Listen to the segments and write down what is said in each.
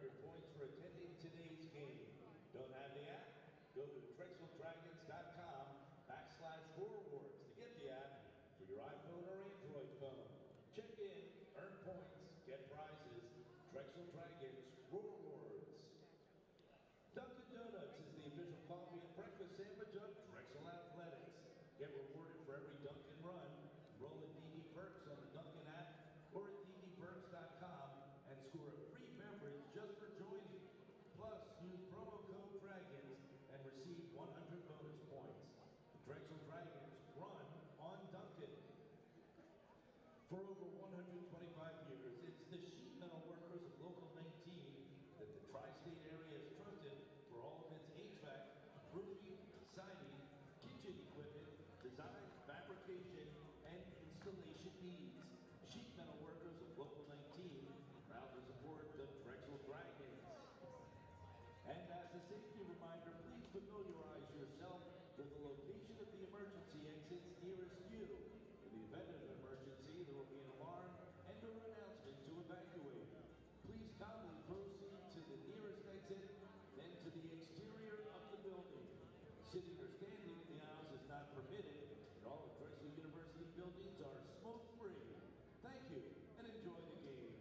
100 points for attending today's game. Don't have the app? Go to drexeldragons.com/rewards to get the app for your iPhone or Android phone. Check in, earn points, get prizes. Drexel Dragons Rewards. Dunkin' Donuts is the official coffee and breakfast sandwich of Drexel Athletics. Get rewarded for every Dunkin' run. Enroll in DD Perks on the Dunkin' app or at ddperks.com and score a free beverage just for joining. Plus, use promo code DRAGONS and receive 100 bonus points. The Drexel Dragons run on Dunkin'. For over 125 years, it's the sheet metal workers of Local 19 that the tri-state area has trusted for all of its HVAC, roofing, siding, kitchen equipment, design, fabrication, and installation needs. Sheet metal workers of Local 19 proud to support the Drexel Dragons. And as a safety reminder, please familiarize yourself with the location of the emergency exits nearest you. In the event of an emergency, there will be an alarm and an announcement to evacuate. Please calmly proceed to the nearest exit, then to the exterior of the building. Sitting or standing in the aisles is not permitted, and all of Drexel University buildings are smoke-free. Thank you, and enjoy the game.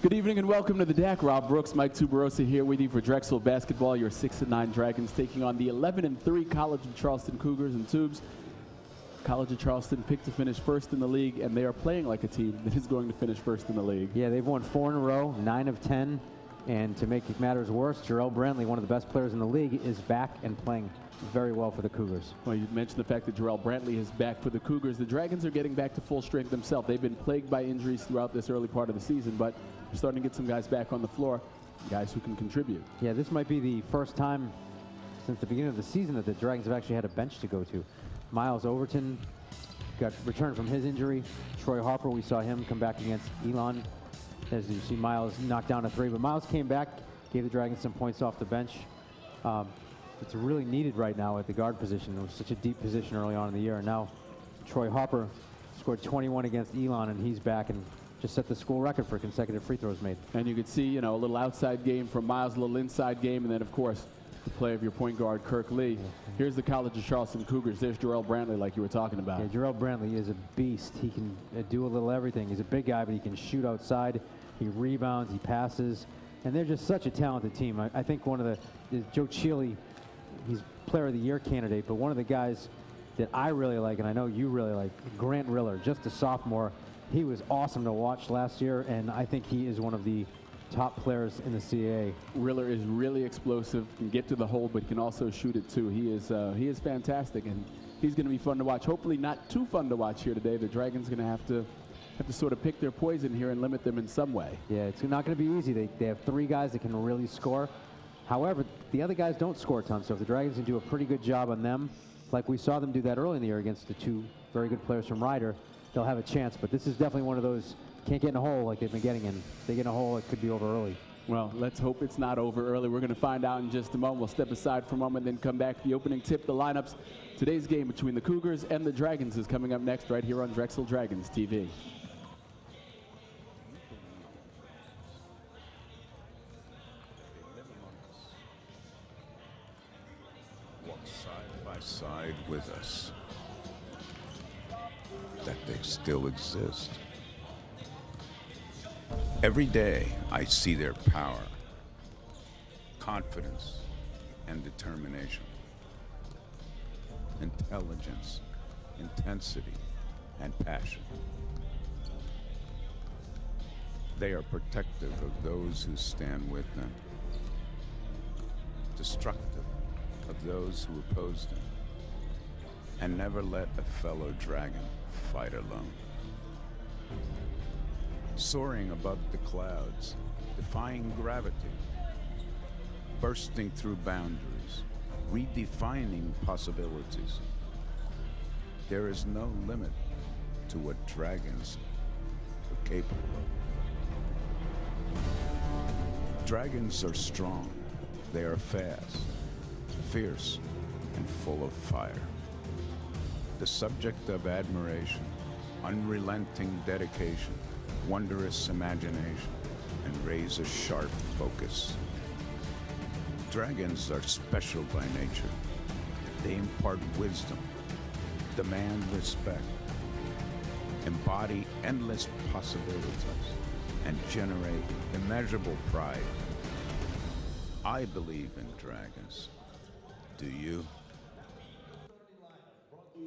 Good evening and welcome to the deck. Rob Brooks, Mike Tuberosa here with you for Drexel basketball. Your 6-9 Dragons taking on the 11-3 College of Charleston Cougars and Tubes. College of Charleston picked to finish first in the league, and they are playing like a team that is going to finish first in the league. Yeah, they've won 4 in a row, 9 of 10. And to make matters worse, Jarrell Brantley, one of the best players in the league, is back and playing very well for the Cougars. Well, you mentioned the fact that Jarrell Brantley is back for the Cougars. The Dragons are getting back to full strength themselves. They've been plagued by injuries throughout this early part of the season, but they're starting to get some guys back on the floor, guys who can contribute. Yeah, this might be the first time since the beginning of the season that the Dragons have actually had a bench to go to. Miles Overton got returned from his injury. Troy Harper, we saw him come back against Elon. As you see, Miles knocked down a 3, but Miles came back, gave the Dragons some points off the bench. It's really needed right now at the guard position. It was such a deep position early on in the year, and now Troy Harper scored 21 against Elon, and he's back and just set the school record for consecutive free throws made. And you could see, you know, a little outside game from Miles, a little inside game, and then, of course, the play of your point guard, Kirk Lee. Yeah. Here's the College of Charleston Cougars. There's Jarrell Brantley, like you were talking about. Yeah, Jarrell Brantley is a beast. He can do a little everything. He's a big guy, but he can shoot outside. He rebounds, he passes, and they're just such a talented team. I think one of the Joe Cheely, he's Player of the Year candidate, but one of the guys that I really like, and I know you really like, Grant Riller, just a sophomore. He was awesome to watch last year, and I think he is one of the top players in the CAA. Riller is really explosive, can get to the hole, but can also shoot it too. He is fantastic, and he's going to be fun to watch. Hopefully not too fun to watch here today. The Dragons going to have to sort of pick their poison here and limit them in some way. Yeah, it's not going to be easy. They have 3 guys that can really score. However, the other guys don't score a ton, so if the Dragons can do a pretty good job on them, like we saw them do that early in the year against the 2 very good players from Ryder, they'll have a chance. But this is definitely one of those, can't get in a hole like they've been getting in. If they get in a hole, it could be over early. Well, let's hope it's not over early. We're going to find out in just a moment. We'll step aside for a moment, then come back. The opening tip, the lineups. Today's game between the Cougars and the Dragons is coming up next right here on Drexel Dragons TV. Walk side by side with us, that they still exist. Every day I see their power, confidence, and determination, intelligence, intensity, and passion. They are protective of those who stand with them, destructive of those who oppose them, and never let a fellow dragon fight alone. Soaring above the clouds, defying gravity, bursting through boundaries, redefining possibilities. There is no limit to what dragons are capable of. Dragons are strong, they are fast, fierce, and full of fire. The subject of admiration, unrelenting dedication, wondrous imagination, and razor-sharp focus. Dragons are special by nature. They impart wisdom, demand respect, embody endless possibilities, and generate immeasurable pride. I believe in dragons. Do you?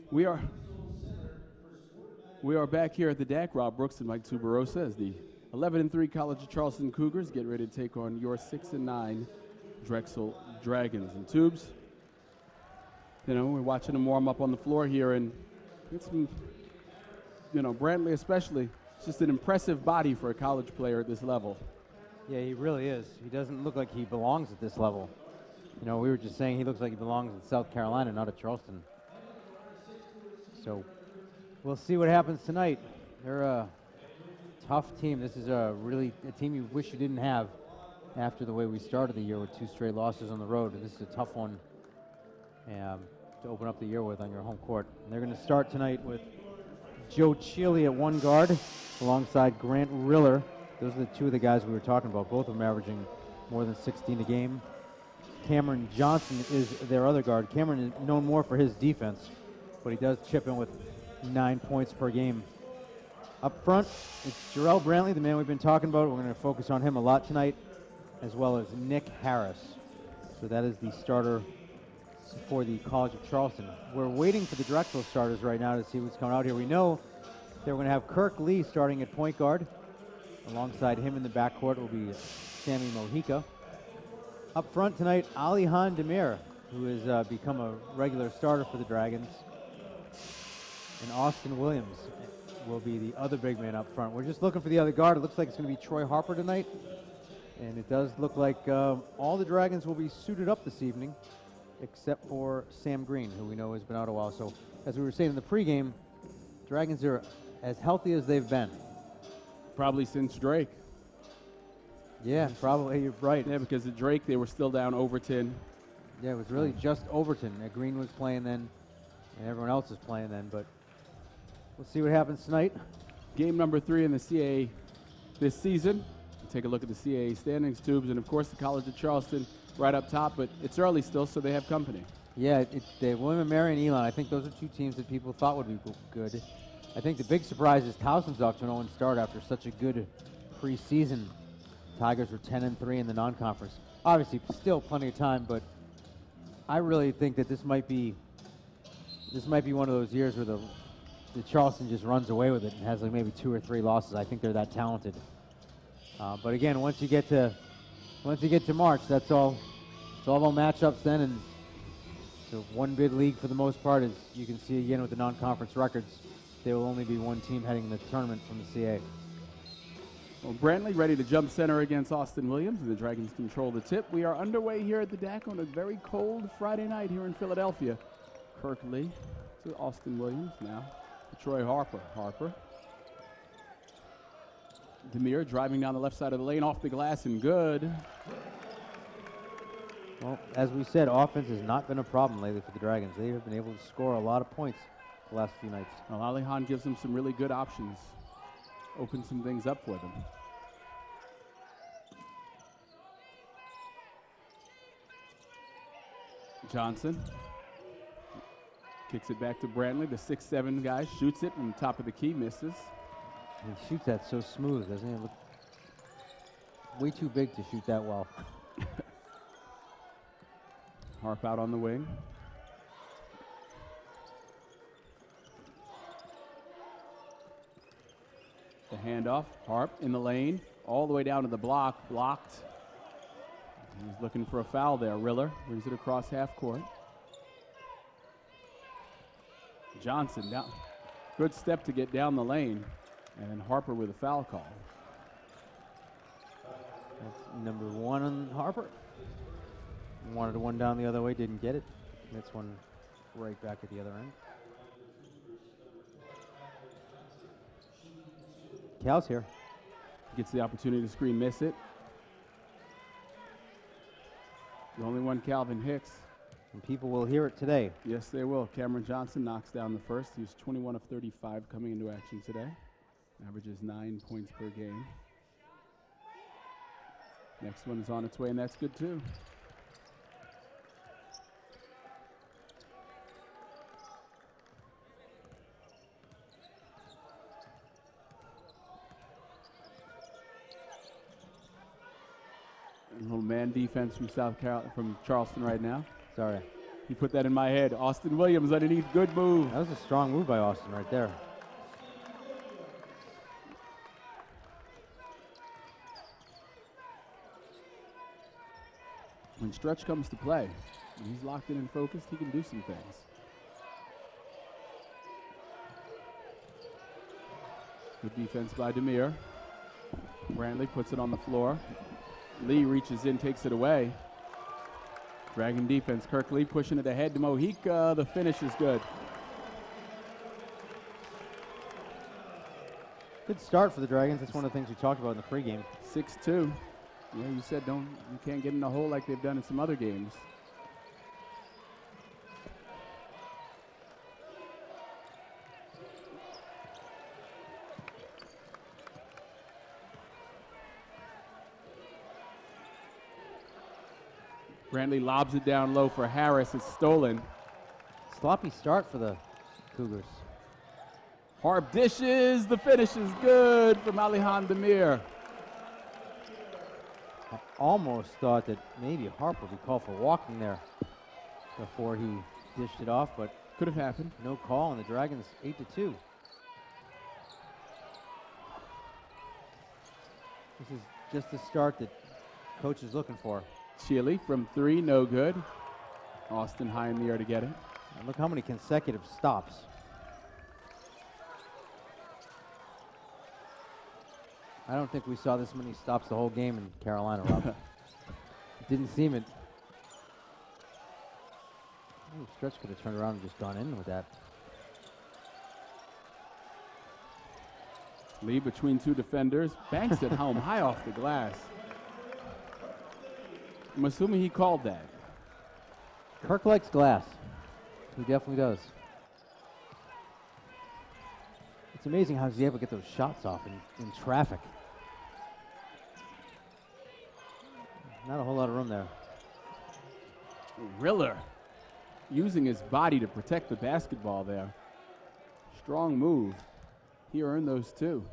We are back here at the deck. Rob Brooks and Mike Tuberosa as the 11-3 College of Charleston Cougars get ready to take on your 6-9 Drexel Dragons. And Tubes, you know, we're watching them warm up on the floor here, and it's, you know, Brantley especially, it's just an impressive body for a college player at this level. Yeah, he really is. He doesn't look like he belongs at this level. You know, we were just saying he looks like he belongs in South Carolina, not at Charleston. So we'll see what happens tonight. They're a tough team. This is a team you wish you didn't have after the way we started the year with 2 straight losses on the road. This is a tough one to open up the year with on your home court. And they're going to start tonight with Joe Cheely at 1 guard alongside Grant Riller. Those are the 2 of the guys we were talking about, both of them averaging more than 16 a game. Cameron Johnson is their other guard. Cameron is known more for his defense, but he does chip in with 9 points per game. Up front, it's Jarrell Brantley, the man we've been talking about. We're going to focus on him a lot tonight, as well as Nick Harris. So that is the starter for the College of Charleston. We're waiting for the Drexel starters right now to see what's coming out here. We know that we're going to have Kirk Lee starting at point guard. Alongside him in the backcourt will be Sammy Mojica. Up front tonight, Alihan Demir, who has become a regular starter for the Dragons. And Austin Williams will be the other big man up front. We're just looking for the other guard. It looks like it's going to be Troy Harper tonight. And it does look like all the Dragons will be suited up this evening, except for Sam Green, who we know has been out a while. So, as we were saying in the pregame, Dragons are as healthy as they've been. Probably since Drake. Yeah, probably. You're right. Yeah, because at Drake, they were still down Overton. Yeah, it was really just Overton. Green was playing then, and everyone else is playing then. But we'll see what happens tonight. Game number 3 in the CAA this season. We'll take a look at the CAA standings, Tubes, and of course the College of Charleston right up top. But it's early still, so they have company. Yeah, William & Mary and Elon. I think those are two teams that people thought would be good. I think the big surprise is Towson's off to an 0 start after such a good preseason. Tigers were 10-3 in the non-conference. Obviously, still plenty of time, but I really think that this might be one of those years where the Charleston just runs away with it and has like maybe 2 or 3 losses. I think they're that talented. But again, once you get to March, that's all. It's all about matchups then, and so one bid league for the most part. As you can see again with the non-conference records, there will only be one team heading the tournament from the CA. Well, Brantley ready to jump center against Austin Williams, and the Dragons control the tip. We are underway here at the DAC on a very cold Friday night here in Philadelphia. Kirk Lee to Austin Williams now to Troy Harper. Harper. Demir driving down the left side of the lane off the glass and good. Well, as we said, offense has not been a problem lately for the Dragons. They have been able to score a lot of points the last few nights. Well, Alihan gives them some really good options. Opens some things up for them. Johnson kicks it back to Brantley. The 6'7" guy shoots it from the top of the key, misses. He shoots that so smooth, doesn't he? Look way too big to shoot that well. Harp out on the wing. The handoff, Harp in the lane, all the way down to the block, blocked. He's looking for a foul there. Riller brings it across half court. Johnson down, good step to get down the lane, and then Harper with a foul call. That's number 1 on Harper. Wanted one down the other way, didn't get it. That's one right back at the other end. Cal's here. Gets the opportunity to screen, miss it. The only one, Calvin Hicks. And people will hear it today. Yes, they will. Cameron Johnson knocks down the first. He was 21 of 35 coming into action today. Averages 9 points per game. Next one is on its way, and that's good too. A little man defense from Charleston right now. Sorry. He put that in my head. Austin Williams underneath, good move. That was a strong move by Austin right there. When Stretch comes to play, when he's locked in and focused, he can do some things. Good defense by Demir. Brantley puts it on the floor. Lee reaches in, takes it away. Dragon defense. Kirk Lee pushing it ahead to Mojica. The finish is good. Good start for the Dragons. That's one of the things we talked about in the pregame. 6-2. Yeah, you said you can't get in the hole like they've done in some other games. Brantley lobs it down low for Harris. It's stolen. Sloppy start for the Cougars. Harp dishes. The finish is good from Alihan Demir. I almost thought that maybe Harp would be called for walking there before he dished it off, but could have happened. No call, and the Dragons 8-2. This is just the start that coach is looking for. Chile from 3, no good. Austin high in the air to get it. And look how many consecutive stops. I don't think we saw this many stops the whole game in Carolina, Rob. Didn't seem it. Ooh, Stretch could have turned around and just gone in with that. Lee between 2 defenders. Banks it home, high off the glass. I'm assuming he called that. Kirk likes glass. He definitely does. It's amazing how he's able to get those shots off in traffic. Not a whole lot of room there. Riller using his body to protect the basketball there. Strong move. He earned those 2.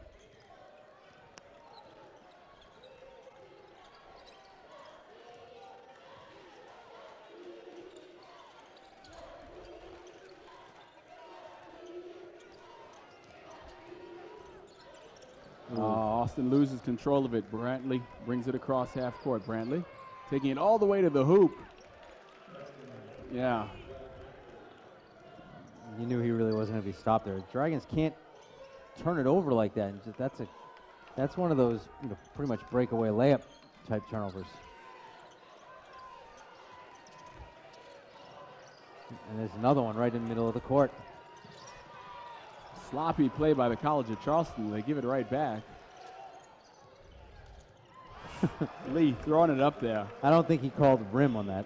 Austin loses control of it. Brantley brings it across half court. Brantley taking it all the way to the hoop. Yeah. You knew he really wasn't going to be stopped there. Dragons can't turn it over like that. And just, that's one of those pretty much breakaway layup type turnovers. And there's another one right in the middle of the court. Sloppy play by the College of Charleston. They give it right back. Lee throwing it up there. I don't think he called rim on that.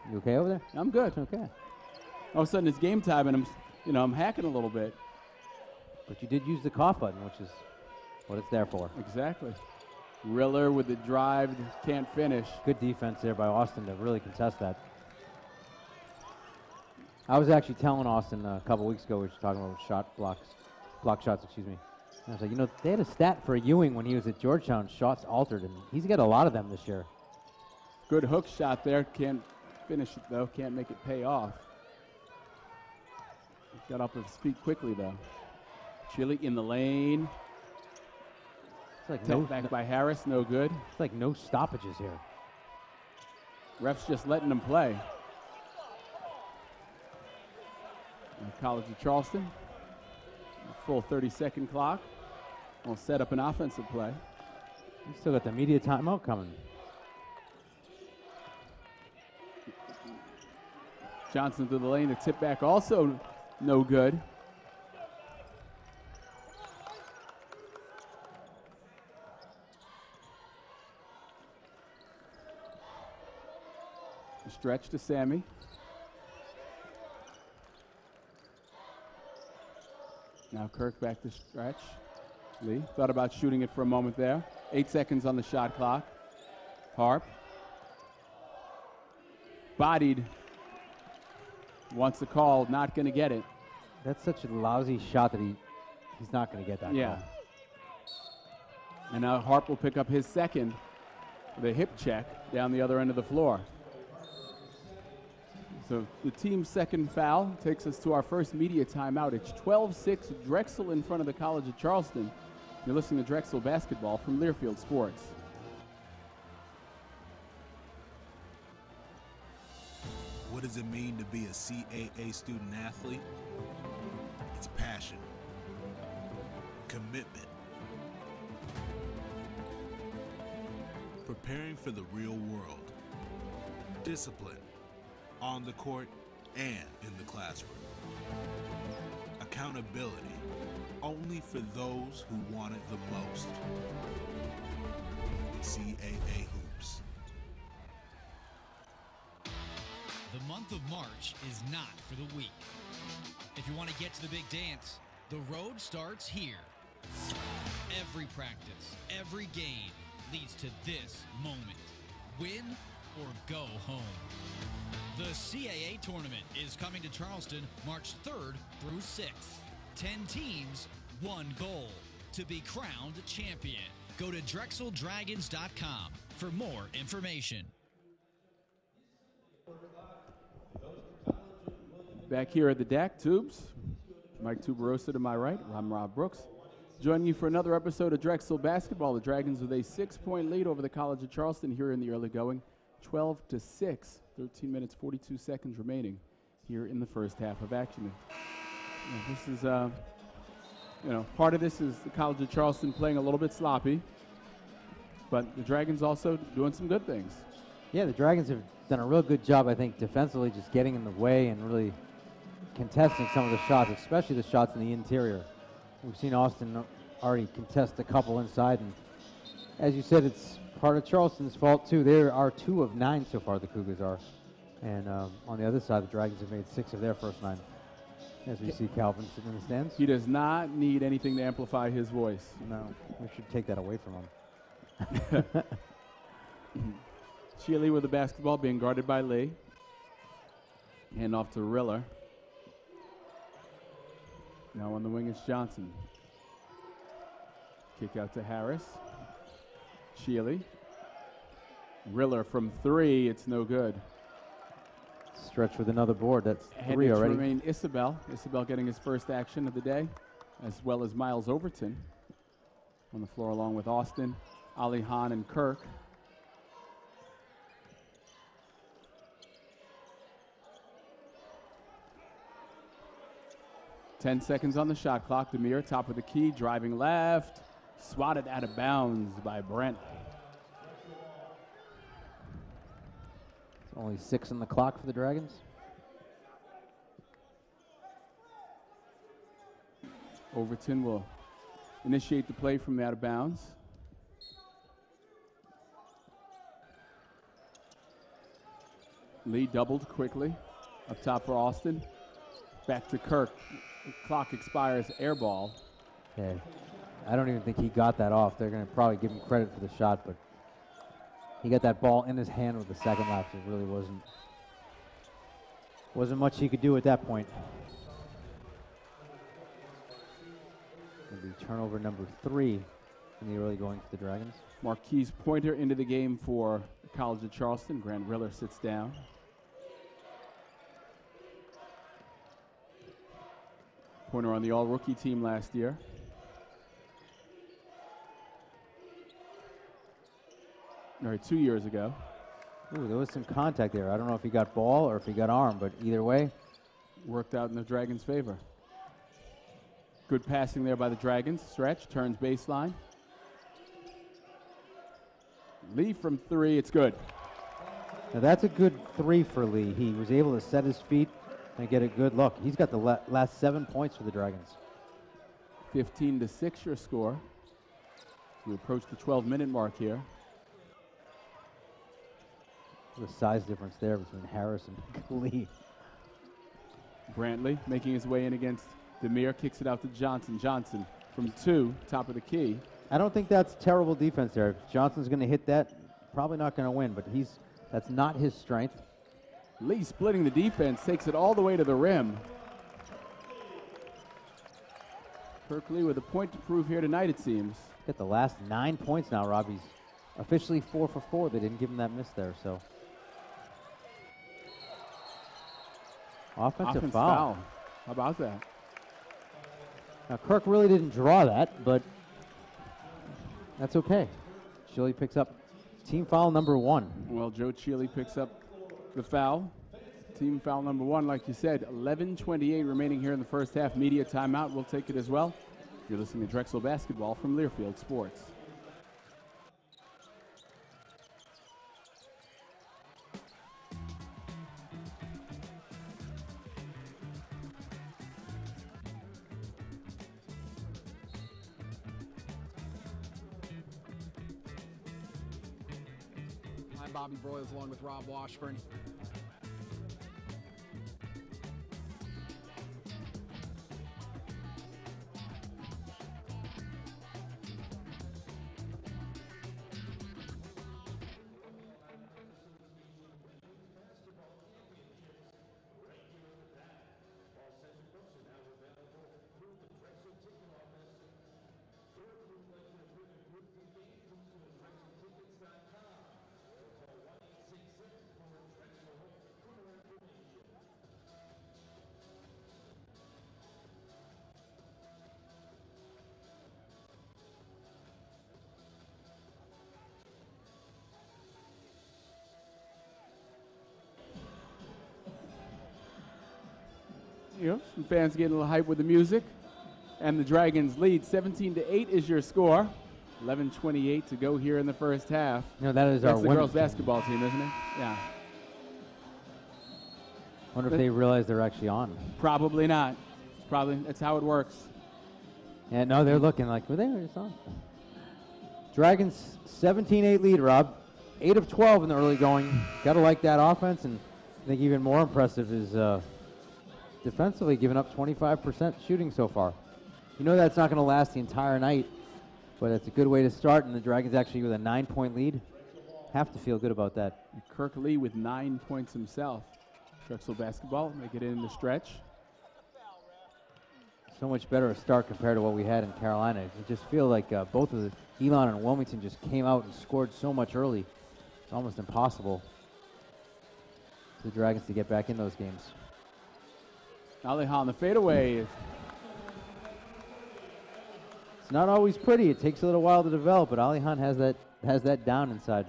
You okay over there? I'm good. Okay. All of a sudden it's game time and I'm hacking a little bit. But you did use the cough button, which is what it's there for. Exactly. Riller with the drive, can't finish. Good defense there by Austin to really contest that. I was actually telling Austin a couple weeks ago, we were talking about block shots, excuse me. And I was like, they had a stat for Ewing when he was at Georgetown, shots altered, and he's got a lot of them this year. Good hook shot there, can't finish it though, can't make it pay off. Got up his feet quickly though. Chile in the lane. It's like back by Harris, no good. It's like no stoppages here. Refs just letting them play. College of Charleston, a full 30-second clock. We'll set up an offensive play. You still got the media timeout coming. Johnson through the lane, the tip back also no good. Stretch to Sammy. Now Kirk back to Stretch. Lee thought about shooting it for a moment there. 8 seconds on the shot clock. Harp. Bodied. Wants a call, not going to get it. That's such a lousy shot that he's not going to get that call. And now Harp will pick up his second with a hip check down the other end of the floor. So the team's second foul takes us to our first media timeout. It's 12-6 Drexel in front of the College of Charleston. You're listening to Drexel Basketball from Learfield Sports. What does it mean to be a CAA student athlete? It's passion, commitment, preparing for the real world, discipline, on the court and in the classroom. Accountability, only for those who want it the most. CAA Hoops. The month of March is not for the weak. If you want to get to the big dance, the road starts here. Every practice, every game leads to this moment. Win or go home. The CAA tournament is coming to Charleston March 3rd through 6th. 10 teams, 1 goal: to be crowned champion. Go to DrexelDragons.com for more information. Back here at the DAC Tubes, Mike Tuberosa to my right, I'm Rob Brooks. Joining you for another episode of Drexel Basketball. The Dragons with a 6-point lead over the College of Charleston here in the early going, 12-6, 13 minutes, 42 seconds remaining here in the first half of action. This is, part of this is the College of Charleston playing a little bit sloppy, but the Dragons also doing some good things. Yeah, the Dragons have done a real good job, I think, defensively, just getting in the way and really contesting some of the shots, especially the shots in the interior. We've seen Austin already contest a couple inside, and as you said, it's part of Charleston's fault too. They are 2 of 9 so far, the Cougars are. And on the other side, the Dragons have made 6 of their first 9. As we see Calvin sitting in the stands. He does not need anything to amplify his voice. No, we should take that away from him. Shealy with the basketball, being guarded by Lee. Hand off to Riller. Now on the wing is Johnson. Kick out to Harris. Shealy. Riller from 3, it's no good. Stretch with another board, that's 3 already. Remain Isabel. Isabel getting his first action of the day, as well as Miles Overton on the floor along with Austin, Ali Hahn, and Kirk. Ten seconds on the shot clock. Demir, top of the key, driving left, swatted out of bounds by Brent. Only 6 on the clock for the Dragons. Overton will initiate the play from out of bounds. Lee doubled quickly. Up top for Austin. Back to Kirk. The clock expires, air ball. Okay. I don't even think he got that off. They're going to probably give him credit for the shot, but he got that ball in his hand with the second lapse. It really wasn't much he could do at that point. It'll be turnover number 3 in the early going for the Dragons. Marquise Pointer into the game for the College of Charleston. Grant Riller sits down. Pointer on the all-rookie team last year. Or 2 years ago. Ooh, there was some contact there. I don't know if he got ball or if he got arm, but either way, worked out in the Dragons' favor. Good passing there by the Dragons. Stretch, turns baseline. Lee from 3, it's good. Now that's a good 3 for Lee. He was able to set his feet and get a good look. He's got the last 7 points for the Dragons. 15-6 your score. We approach the 12-minute mark here. The size difference there between Harris and Lee. Brantley making his way in against Demir, kicks it out to Johnson. Johnson from 2, top of the key. I don't think that's terrible defense there. If Johnson's going to hit that, probably not going to win, but that's not his strength. Lee splitting the defense, takes it all the way to the rim. Kirk Lee with a point to prove here tonight, it seems. Got the last 9 points now, Robbie's officially 4 for 4. They didn't give him that miss there, so. Offensive foul. How about that? Now, Kirk really didn't draw that, but that's okay. Shealy picks up team foul number 1. Well, Joe Shealy picks up the foul. Team foul number 1, like you said. 11:28 remaining here in the first half. Media timeout. We'll take it as well. You're listening to Drexel Basketball from Learfield Sports. I'm Bobby Broyles along with Rob Washburn. some fans getting a little hype with the music. And the Dragons lead 17-8 is your score. 11:28 to go here in the first half. That is That's our the women's girls basketball team, isn't it? Yeah. Wonder if they realize they're actually on. Probably not. That's how it works. Yeah, no, they're looking like, were they just on? Dragons 17-8 lead, Rob. 8 of 12 in the early going. Got to like that offense, and I think even more impressive is defensively giving up 25% shooting so far. That's not going to last the entire night, but it's a good way to start, and the Dragons actually with a 9-point lead. Have to feel good about that. Kirk Lee with 9 points himself. Drexel basketball, make it in the stretch. So much better a start compared to what we had in Carolina. It just feel like both of the Elon and Wilmington just came out and scored so much early. It's almost impossible for the Dragons to get back in those games. Alihan on the fadeaway. It's not always pretty. It takes a little while to develop, but Alihan has that down inside.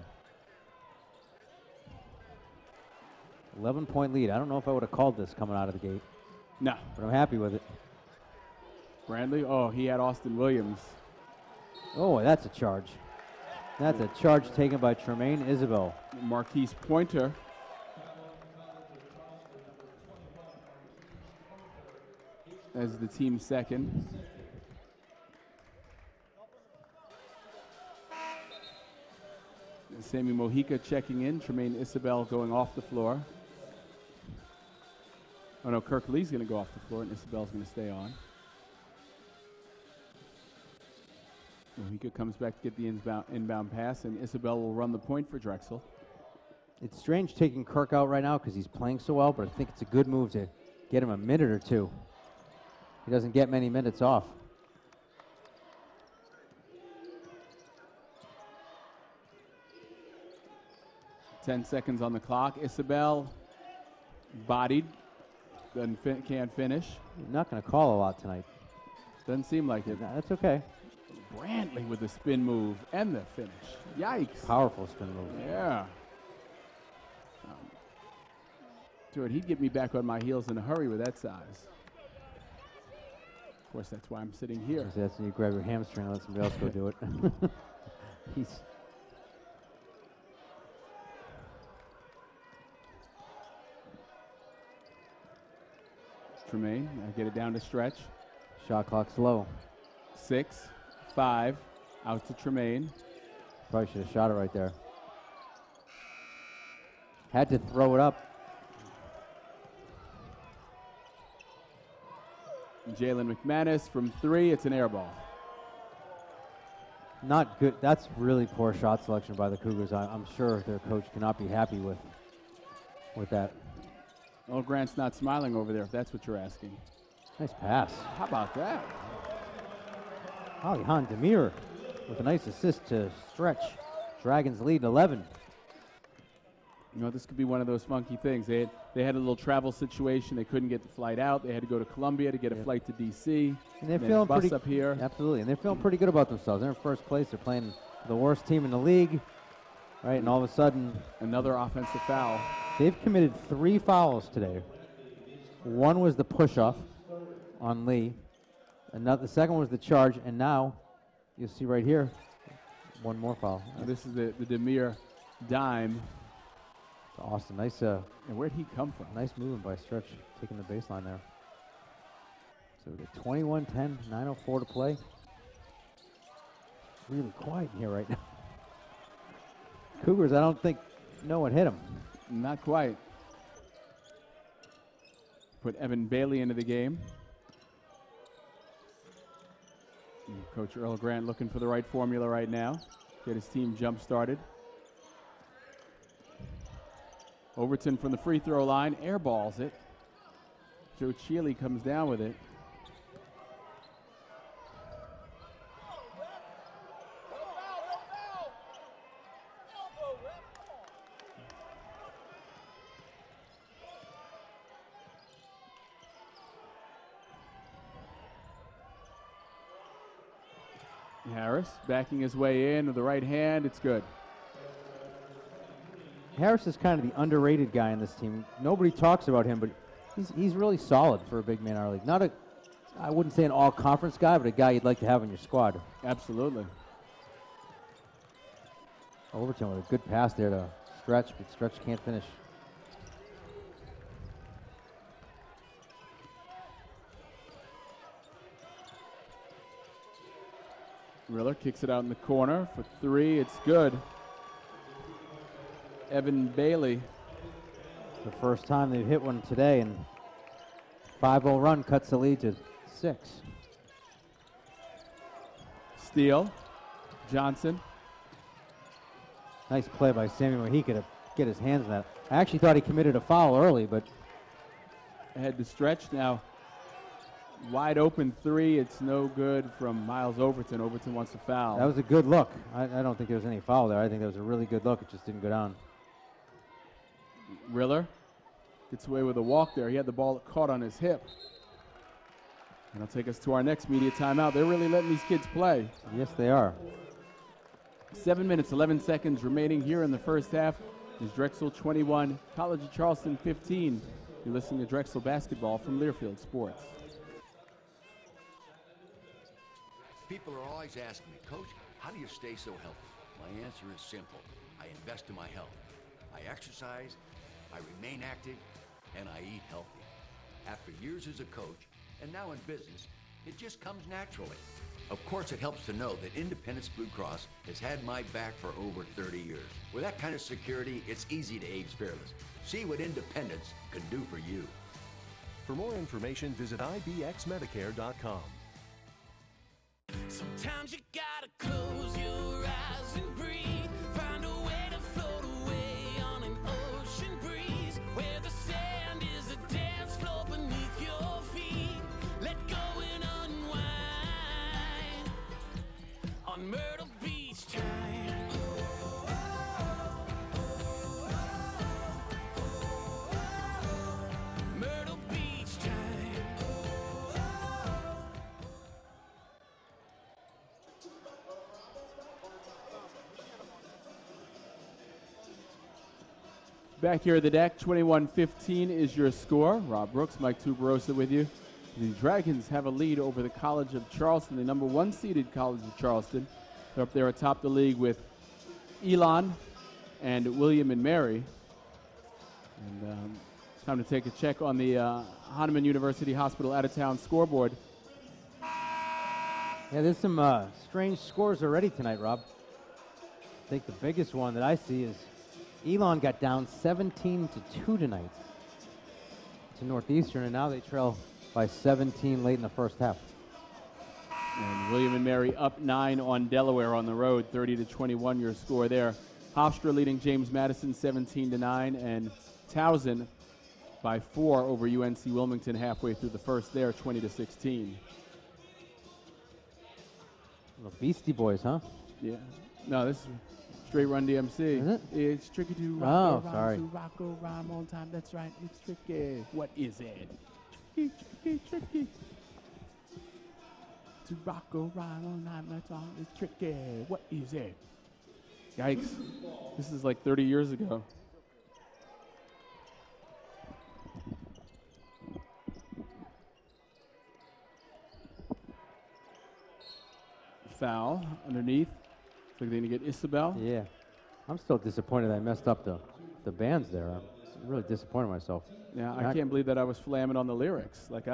11-point lead. I don't know if I would have called this coming out of the gate. No. But I'm happy with it. Brandley, he had Austin Williams. Oh, that's a charge. That's a charge taken by Tremaine Isabel. Marquise Pointer. As the team second. Sammy Mojica checking in. Tremaine Isabel going off the floor. Oh no, Kirk Lee's going to go off the floor and Isabel's going to stay on. Mojica comes back to get the inbound pass, and Isabel will run the point for Drexel. It's strange taking Kirk out right now because he's playing so well, but I think it's a good move to get him a minute or two. He doesn't get many minutes off. Ten seconds on the clock. Isabel bodied, can't finish. You're not going to call a lot tonight. Doesn't seem like it. No, that's okay. Brantley with the spin move and the finish. Yikes. Powerful spin move. Yeah. Dude, he'd get me back on my heels in a hurry with that size. Of course, that's why I'm sitting here. That's when you grab your hamstring and let somebody else go do it. Tremaine, I get it down to stretch. Shot clock's low. 6, 5, out to Tremaine. Probably should have shot it right there. Had to throw it up. Jalen McManus from 3, it's an air ball. Not good. That's really poor shot selection by the Cougars. I'm sure their coach cannot be happy with that. Well, Grant's not smiling over there, if that's what you're asking. Nice pass. How about that? Alihan Demir with a nice assist to Stretch. Dragons lead 11. This could be one of those funky things. They had a little travel situation. They couldn't get the flight out. They had to go to Columbia to get a flight to D.C. And they're feeling pretty up here. Absolutely, and they're feeling pretty good about themselves. They're in first place. They're playing the worst team in the league, right? And all of a sudden, another offensive foul. They've committed 3 fouls today. One was the push-off on Lee. The second was the charge, and now you'll see right here, one more foul. This is the Demir dime. Austin, nice. And where'd he come from? Nice movement by Stretch, taking the baseline there. So we get 21-10, 9:04 to play. Really quiet in here right now. Cougars, I don't think no one hit him. Not quite. Put Evan Bailey into the game. And Coach Earl Grant looking for the right formula right now. Get his team jump started. Overton from the free throw line, airballs it. Joe Cheely comes down with it. Harris backing his way in with the right hand. It's good. Harris is kind of the underrated guy in this team. Nobody talks about him, but He's really solid for a big man in our league. Not a, I wouldn't say an all-conference guy, but a guy you'd like to have in your squad. Absolutely. Overton with a good pass there to Stretch, but Stretch can't finish. Riller kicks it out in the corner for 3. It's good. Evan Bailey. The first time they've hit one today, and 5-0 run cuts the lead to 6. Steal. Johnson. Nice play by Samuel Mahika to get his hands on that. I actually thought he committed a foul early, but Ahead to Stretch now. Wide open 3. It's no good from Miles Overton. Overton wants to foul. that was a good look. I don't think there was any foul there. I think that was a really good look. It just didn't go down. Riller gets away with a walk there. He had the ball caught on his hip. And that'll take us to our next media timeout. They're really letting these kids play. Yes, they are. 7 minutes, 11 seconds remaining here in the first half. Is Drexel 21, College of Charleston 15. You're listening to Drexel basketball from Learfield Sports. People are always asking me, Coach, how do you stay so healthy? My answer is simple. I invest in my health. I exercise, I remain active, and I eat healthy. After years as a coach, and now in business, it just comes naturally. Of course, it helps to know that Independence Blue Cross has had my back for over 30 years. With that kind of security, it's easy to age fearless. See what Independence can do for you. For more information, visit ibxmedicare.com. Sometimes you gotta close your eyes and breathe. Find a way to float away on an ocean breeze, where the sand is a dance floor beneath your feet. Let go and unwind on Myrtle Beach time. Myrtle Beach time. Back here at the deck, 21-15 is your score. Rob Brooks, Mike Tuberosa with you. The Dragons have a lead over the College of Charleston, the number 1 seeded College of Charleston. They're up there atop the league with Elon and William and Mary. And time to take a check on the Hahnemann University Hospital out-of-town scoreboard. Yeah, there's some strange scores already tonight, Rob. I think the biggest one that I see is Elon got down 17-2 tonight to Northeastern, and now they trail by 17 late in the first half. And William and Mary up 9 on Delaware on the road, 30-21 your score there. Hofstra leading James Madison 17-9, and Towson by 4 over UNC Wilmington halfway through the first there, 20-16. The Beastie Boys, huh? Yeah. No, this is straight Run DMC. Is it? It's tricky to rock, sorry. to rock, rhyme on time. That's right. It's tricky. What is it? Tricky, tricky, tricky. To rock, rhyme on time. That's all. It's tricky. What is it? Yikes. This is like 30 years ago. Foul underneath. Looks like they're going to get Isabel. Yeah. I'm still disappointed I messed up the bands there. I'm really disappointed in myself. Yeah, I can't believe that I was flamming on the lyrics. Like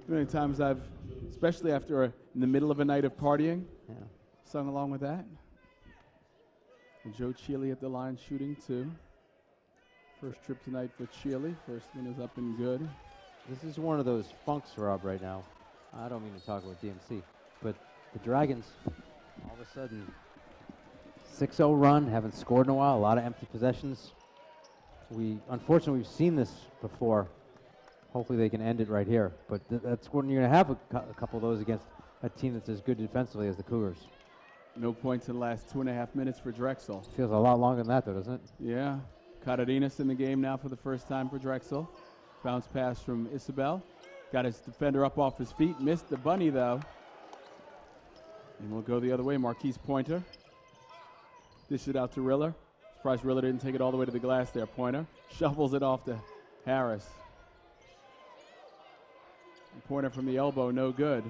many times I've, especially after in the middle of a night of partying, sung along with that. And Joe Cheely at the line shooting 2. First trip tonight for Cheely. First one is up and good. This is one of those funks, Rob, right now. I don't mean to talk about DMC, but the Dragons, all of a sudden, 6-0 run, haven't scored in a while, a lot of empty possessions. Unfortunately, we've seen this before. Hopefully they can end it right here. But that's when you're going to have a couple of those against a team that's as good defensively as the Cougars. No points in the last 2.5 minutes for Drexel. Feels a lot longer than that, though, doesn't it? Yeah. Cardenas in the game now for the first time for Drexel. Bounce pass from Isabel. Got his defender up off his feet. Missed the bunny, though. And we'll go the other way. Marquise Pointer. Dish it out to Riller. Surprised Riller didn't take it all the way to the glass there. Pointer shovels it off to Harris. Pointer from the elbow, no good.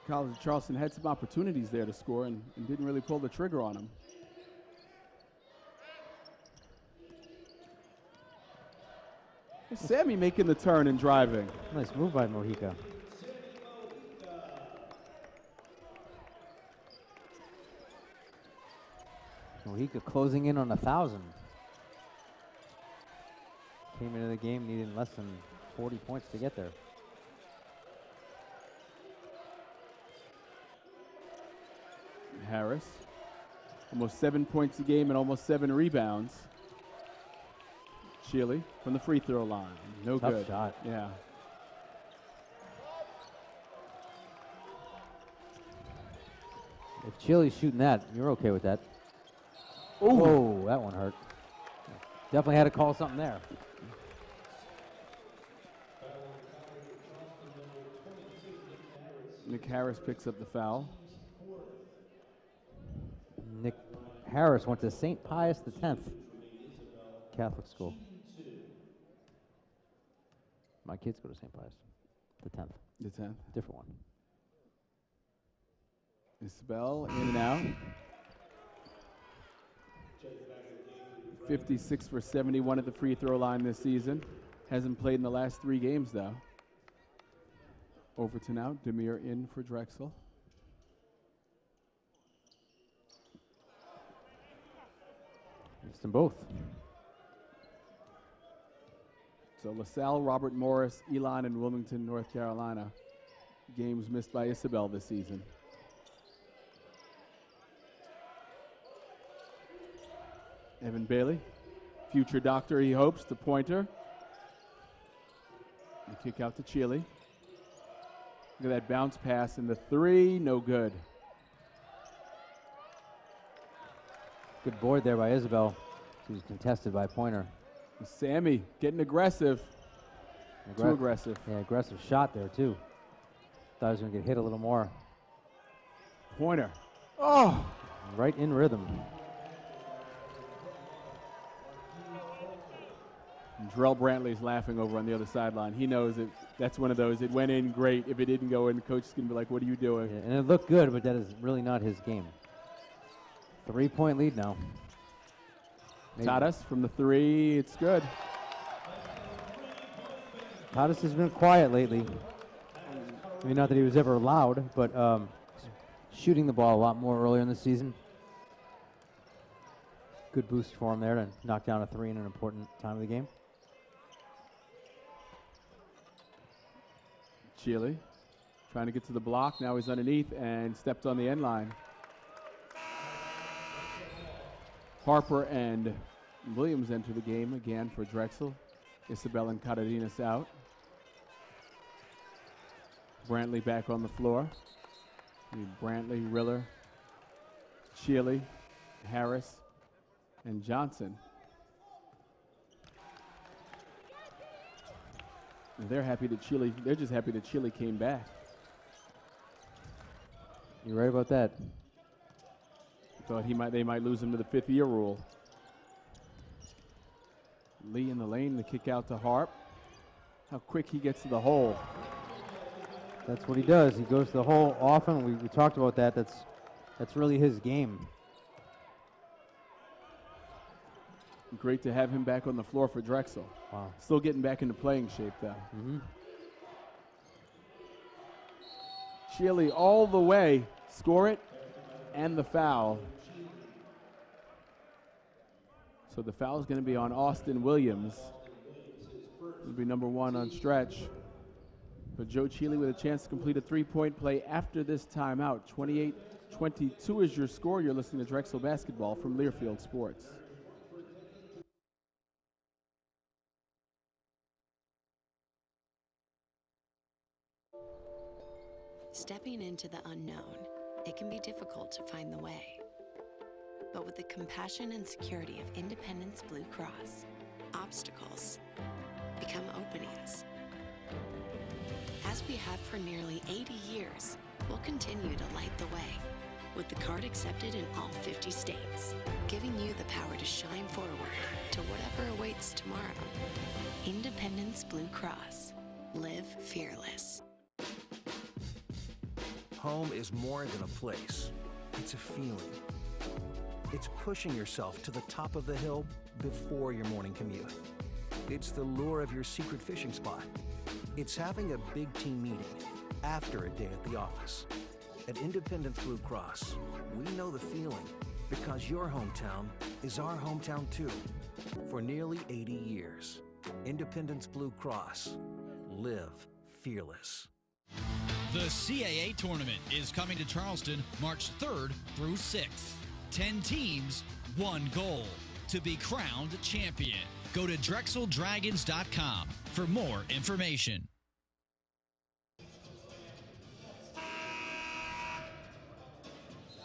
College of Charleston had some opportunities there to score and didn't really pull the trigger on them. Sammy making the turn and driving. Nice move by Mojica. Mojica closing in on 1,000. Came into the game needing less than 40 points to get there. Harris, almost 7 points a game and almost 7 rebounds. Shealy from the free throw line, no Tough good. shot. Yeah. If Chili's shooting that, you're okay with that. Ooh. Whoa, that one hurt. Definitely had to call something there. Nick Harris picks up the foul. Nick Harris went to St. Pius X Catholic school. My kids go to St. Pius X. The 10th. Different one. Isabel in and out. 56 for 71 at the free throw line this season. Hasn't played in the last 3 games though. Overton out, Demir in for Drexel. It's them both. So LaSalle, Robert Morris, Elon, and Wilmington, North Carolina. Games missed by Isabel this season. Evan Bailey, future doctor he hopes, the pointer. The kick out to Chile. Look at that bounce pass and the 3, no good. Good board there by Isabel. She was contested by Pointer. Sammy getting aggressive. Too aggressive. Yeah, aggressive shot there too. Thought he was going to get hit a little more. Pointer. Oh! Right in rhythm. Drell Brantley's laughing over on the other sideline. He knows it. That's one of those. It went in great. If it didn't go in, the coach is going to be like, what are you doing? Yeah, and it looked good, but that is really not his game. 3-point lead now. Tadas from the 3. It's good. Tadas has been quiet lately. I mean, not that he was ever loud, but shooting the ball a lot more earlier in the season. Good boost for him there to knock down a 3 in an important time of the game. Chile trying to get to the block. Now he's underneath and stepped on the end line. Harper and Williams enter the game again for Drexel. Isabel and Cardenas out. Brantley back on the floor. Brantley, Riller, Chile, Harris, and Johnson. And they're happy that Chile, they're just happy that Chile came back. You're right about that. Thought they might lose him to the 5th-year rule. Lee in the lane, the kick out to Harp. How quick he gets to the hole. That's what he does. He goes to the hole often. We talked about that. That's really his game. Great to have him back on the floor for Drexel. Wow. Still getting back into playing shape, though. Mm-hmm. Chile all the way. Score it and the foul. So the foul is going to be on Austin Williams. It'll be number 1 on Stretch. But Joe Chile with a chance to complete a 3-point play after this timeout. 28-22 is your score. You're listening to Drexel Basketball from Learfield Sports. Stepping into the unknown, it can be difficult to find the way. But with the compassion and security of Independence Blue Cross, obstacles become openings. As we have for nearly 80 years, we'll continue to light the way, with the card accepted in all 50 states, giving you the power to shine forward to whatever awaits tomorrow. Independence Blue Cross. Live fearless. Home is more than a place. It's a feeling. It's pushing yourself to the top of the hill before your morning commute. It's the lure of your secret fishing spot. It's having a big team meeting after a day at the office. At Independence Blue Cross, we know the feeling because your hometown is our hometown too. For nearly 80 years, Independence Blue Cross. Live fearless. The CAA tournament is coming to Charleston March 3rd through 6th. 10 teams, 1 goal: to be crowned champion. Go to DrexelDragons.com for more information.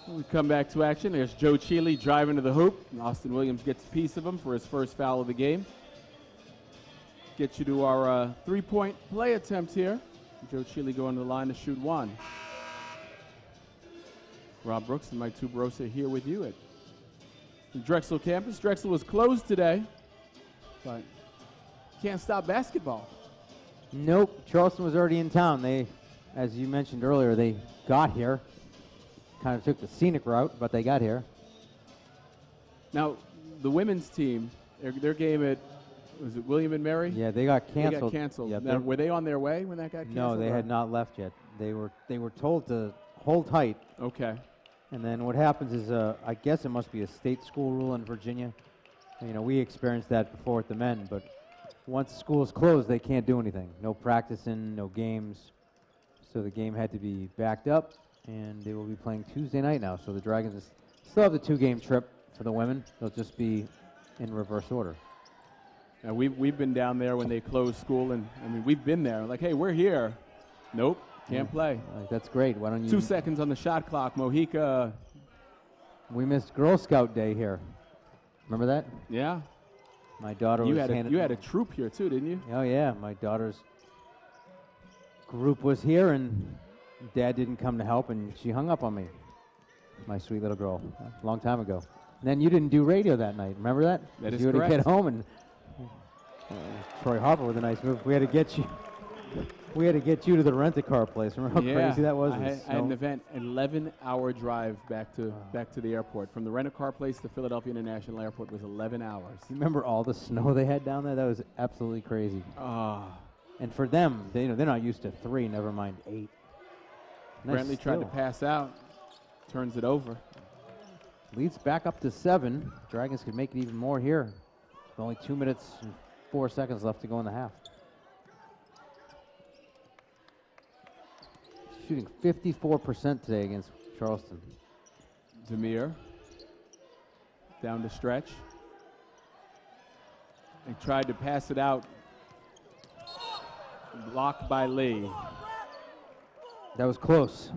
We come back to action. There's Joe Cheeley driving to the hoop. And Austin Williams gets a piece of him for his first foul of the game. Get you to our three-point play attempt here. Joe Cheeley going to the line to shoot one. Rob Brooks and Mike Tuberosa here with you at the Drexel campus. Drexel was closed today, but can't stop basketball. Nope, Charleston was already in town. They, as you mentioned earlier, they got here. Kind of took the scenic route, but they got here. Now, the women's team, their game at, was it William and Mary? Yeah, they got canceled. They got canceled. Yep. Now, were they on their way when that got canceled? No, they had not left yet. They were told to hold tight. Okay. And then what happens is, I guess it must be a state school rule in Virginia. You know, we experienced that before with the men, but once school's closed, they can't do anything. No practicing, no games. So the game had to be backed up, and they will be playing Tuesday night now. So the Dragons still have the 2-game trip for the women. They'll just be in reverse order. Now we've been down there when they closed school, and I mean, we've been there. Like, hey, we're here. Nope, can't play. That's great. Why don't you? 2 seconds on the shot clock. Mojica. We missed Girl Scout Day here. Remember that? Yeah. My daughter you was you had a troop here too, didn't you? Oh yeah, my daughter's group was here, and Dad didn't come to help, and she hung up on me. My sweet little girl, a long time ago. And then you didn't do radio that night. Remember that? That is you correct. You had to get home, and Troy Harper with a nice move. We had to get you. We had to get you to the rent-a-car place. Remember how crazy that was? I had an event, 11-hour drive back to the airport. From the rent-a-car place to Philadelphia International Airport was 11 hours. You remember all the snow they had down there? That was absolutely crazy. And for them, they're not used to 3, never mind 8. Brantley tried to pass out, turns it over. Leads back up to 7. Dragons could make it even more here. Only 2 minutes and 4 seconds left to go in the half. Shooting 54% today against Charleston. Demir down to stretch. They tried to pass it out. Blocked by Lee. That was close.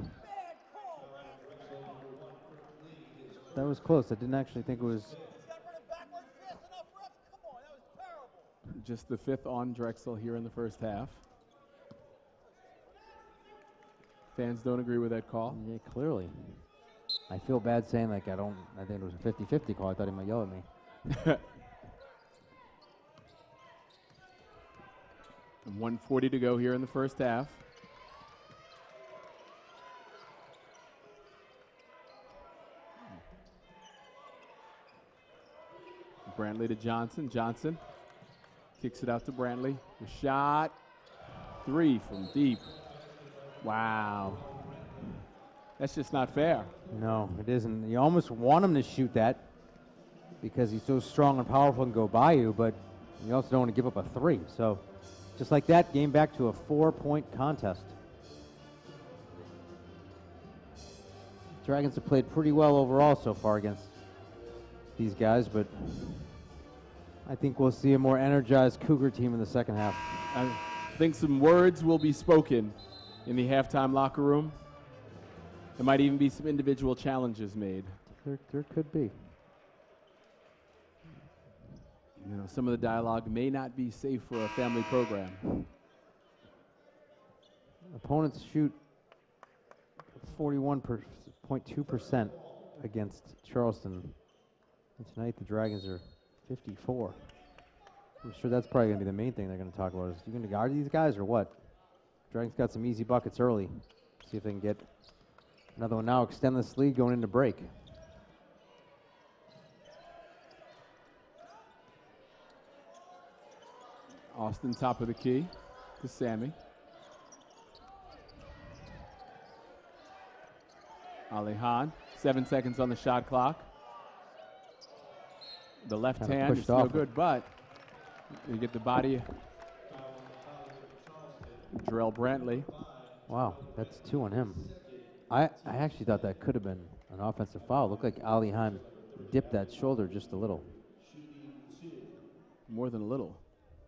That was close. I didn't actually think it was. Just the 5th on Drexel here in the first half. Fans don't agree with that call. Yeah, clearly. I feel bad saying I think it was a 50-50 call. I thought he might yell at me. And 1:40 to go here in the first half. Brantley to Johnson. Johnson kicks it out to Brantley. The shot. 3 from deep. Wow. That's just not fair. No, it isn't. You almost want him to shoot that because he's so strong and powerful and go by you, but you also don't want to give up a 3. So just like that, game back to a 4-point contest. Dragons have played pretty well overall so far against these guys, but I think we'll see a more energized Cougar team in the second half. I think some words will be spoken in the halftime locker room. There might even be some individual challenges made. There could be. You know, some of the dialogue may not be safe for a family program. Opponents shoot 41.2% against Charleston. And tonight the Dragons are 54. I'm sure that's probably going to be the main thing they're going to talk about. Is you going to guard these guys or what? Dragons got some easy buckets early. See if they can get another one now. Extend this lead going into break. Austin top of the key to Sammy. Alihan, 7 seconds on the shot clock. The left Kinda hand is pushed no off good, but you get the body. Jarrell Brantley. Wow, that's 2 on him. I actually thought that could have been an offensive foul. Looked like Alihan dipped that shoulder just a little. More than a little.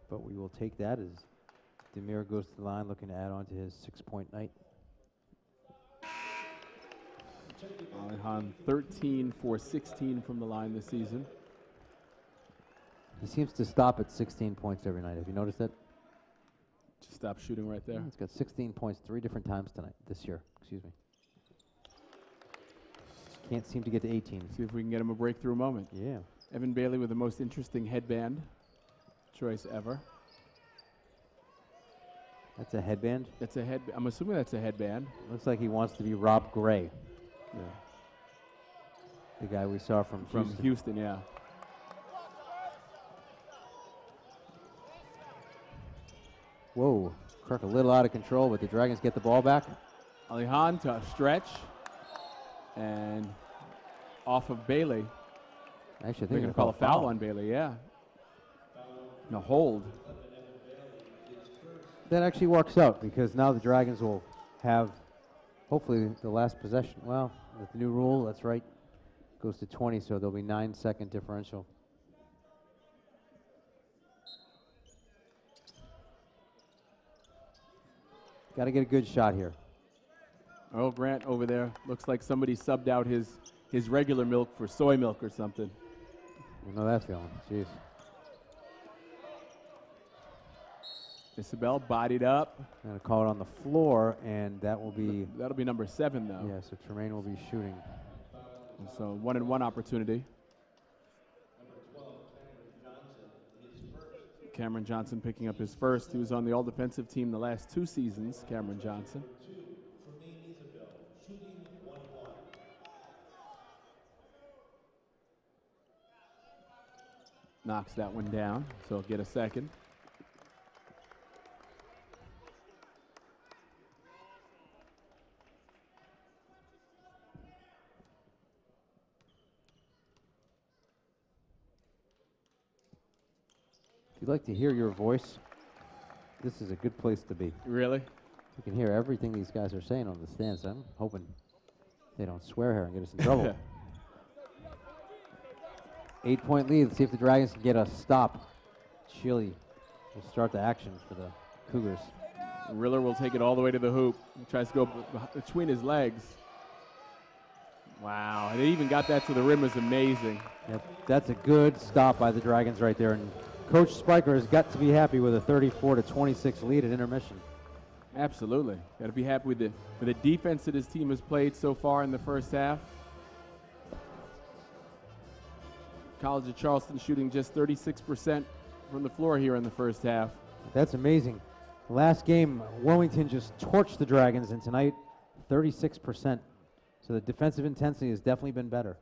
But we will take that as Demir goes to the line looking to add on to his 6-point night. Alihan 13 for 16 from the line this season. He seems to stop at 16 points every night. Have you noticed that? Just stop shooting right there. He's got 16 points 3 different times tonight, this year. Excuse me. Just can't seem to get to 18. See if we can get him a breakthrough moment. Yeah. Evan Bailey with the most interesting headband choice ever. That's a headband? That's a head. I'm assuming that's a headband. Looks like he wants to be Rob Gray. Yeah. The guy we saw from Houston, yeah. Whoa, Kirk a little out of control, but the Dragons get the ball back. Alihan to stretch, and off of Bailey. Actually, I think they're going to call a foul on Bailey, yeah. No, hold. That actually works out because now the Dragons will have, hopefully, the last possession. Well, with the new rule, that's right, goes to 20, so there'll be 9-second differential. Got to get a good shot here. Earl Grant over there looks like somebody subbed out his regular milk for soy milk or something. You know that feeling. Jeez. Isabel bodied up. I'm going to call it on the floor, and that will be... That'll be number 7, though. Yeah, so Tremaine will be shooting. And so 1-and-1 opportunity. Cameron Johnson picking up his first. He was on the all-defensive team the last 2 seasons, Cameron Johnson. Knocks that one down, so he'll get a second. If you'd like to hear your voice, this is a good place to be. Really? You can hear everything these guys are saying on the stands. I'm hoping they don't swear here and get us in trouble. 8-point lead. Let's see if the Dragons can get a stop. Chile will start the action for the Cougars. Riller will take it all the way to the hoop. He tries to go between his legs. Wow, they even got that to the rim. Is amazing. Yep, that's a good stop by the Dragons right there. And Coach Spiker has got to be happy with a 34-26 lead at intermission. Absolutely. Got to be happy with the defense that his team has played so far in the first half. College of Charleston shooting just 36% from the floor here in the first half. That's amazing. Last game, Wilmington just torched the Dragons, and tonight, 36%. So the defensive intensity has definitely been better.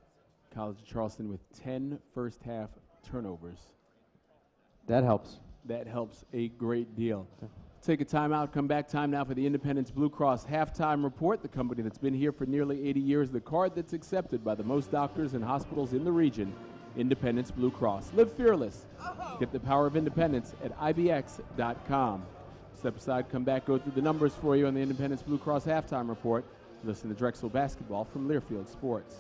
College of Charleston with 10 first half turnovers. That helps. That helps a great deal. Take a timeout, come back. Time now for the Independence Blue Cross Halftime Report, the company that's been here for nearly 80 years, the card that's accepted by the most doctors and hospitals in the region, Independence Blue Cross. Live fearless. Get the power of independence at ibx.com. Step aside, come back, go through the numbers for you on the Independence Blue Cross Halftime Report. Listen to Drexel basketball from Learfield Sports.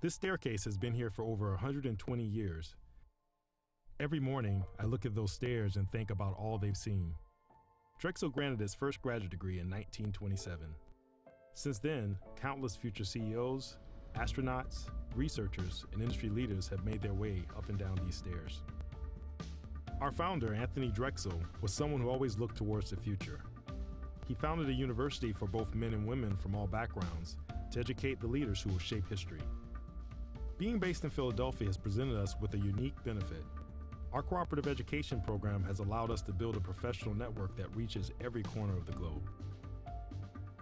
This staircase has been here for over 120 years. Every morning, I look at those stairs and think about all they've seen. Drexel granted its first graduate degree in 1927. Since then, countless future CEOs, astronauts, researchers, and industry leaders have made their way up and down these stairs. Our founder, Anthony Drexel, was someone who always looked towards the future. He founded a university for both men and women from all backgrounds to educate the leaders who will shape history. Being based in Philadelphia has presented us with a unique benefit. Our cooperative education program has allowed us to build a professional network that reaches every corner of the globe.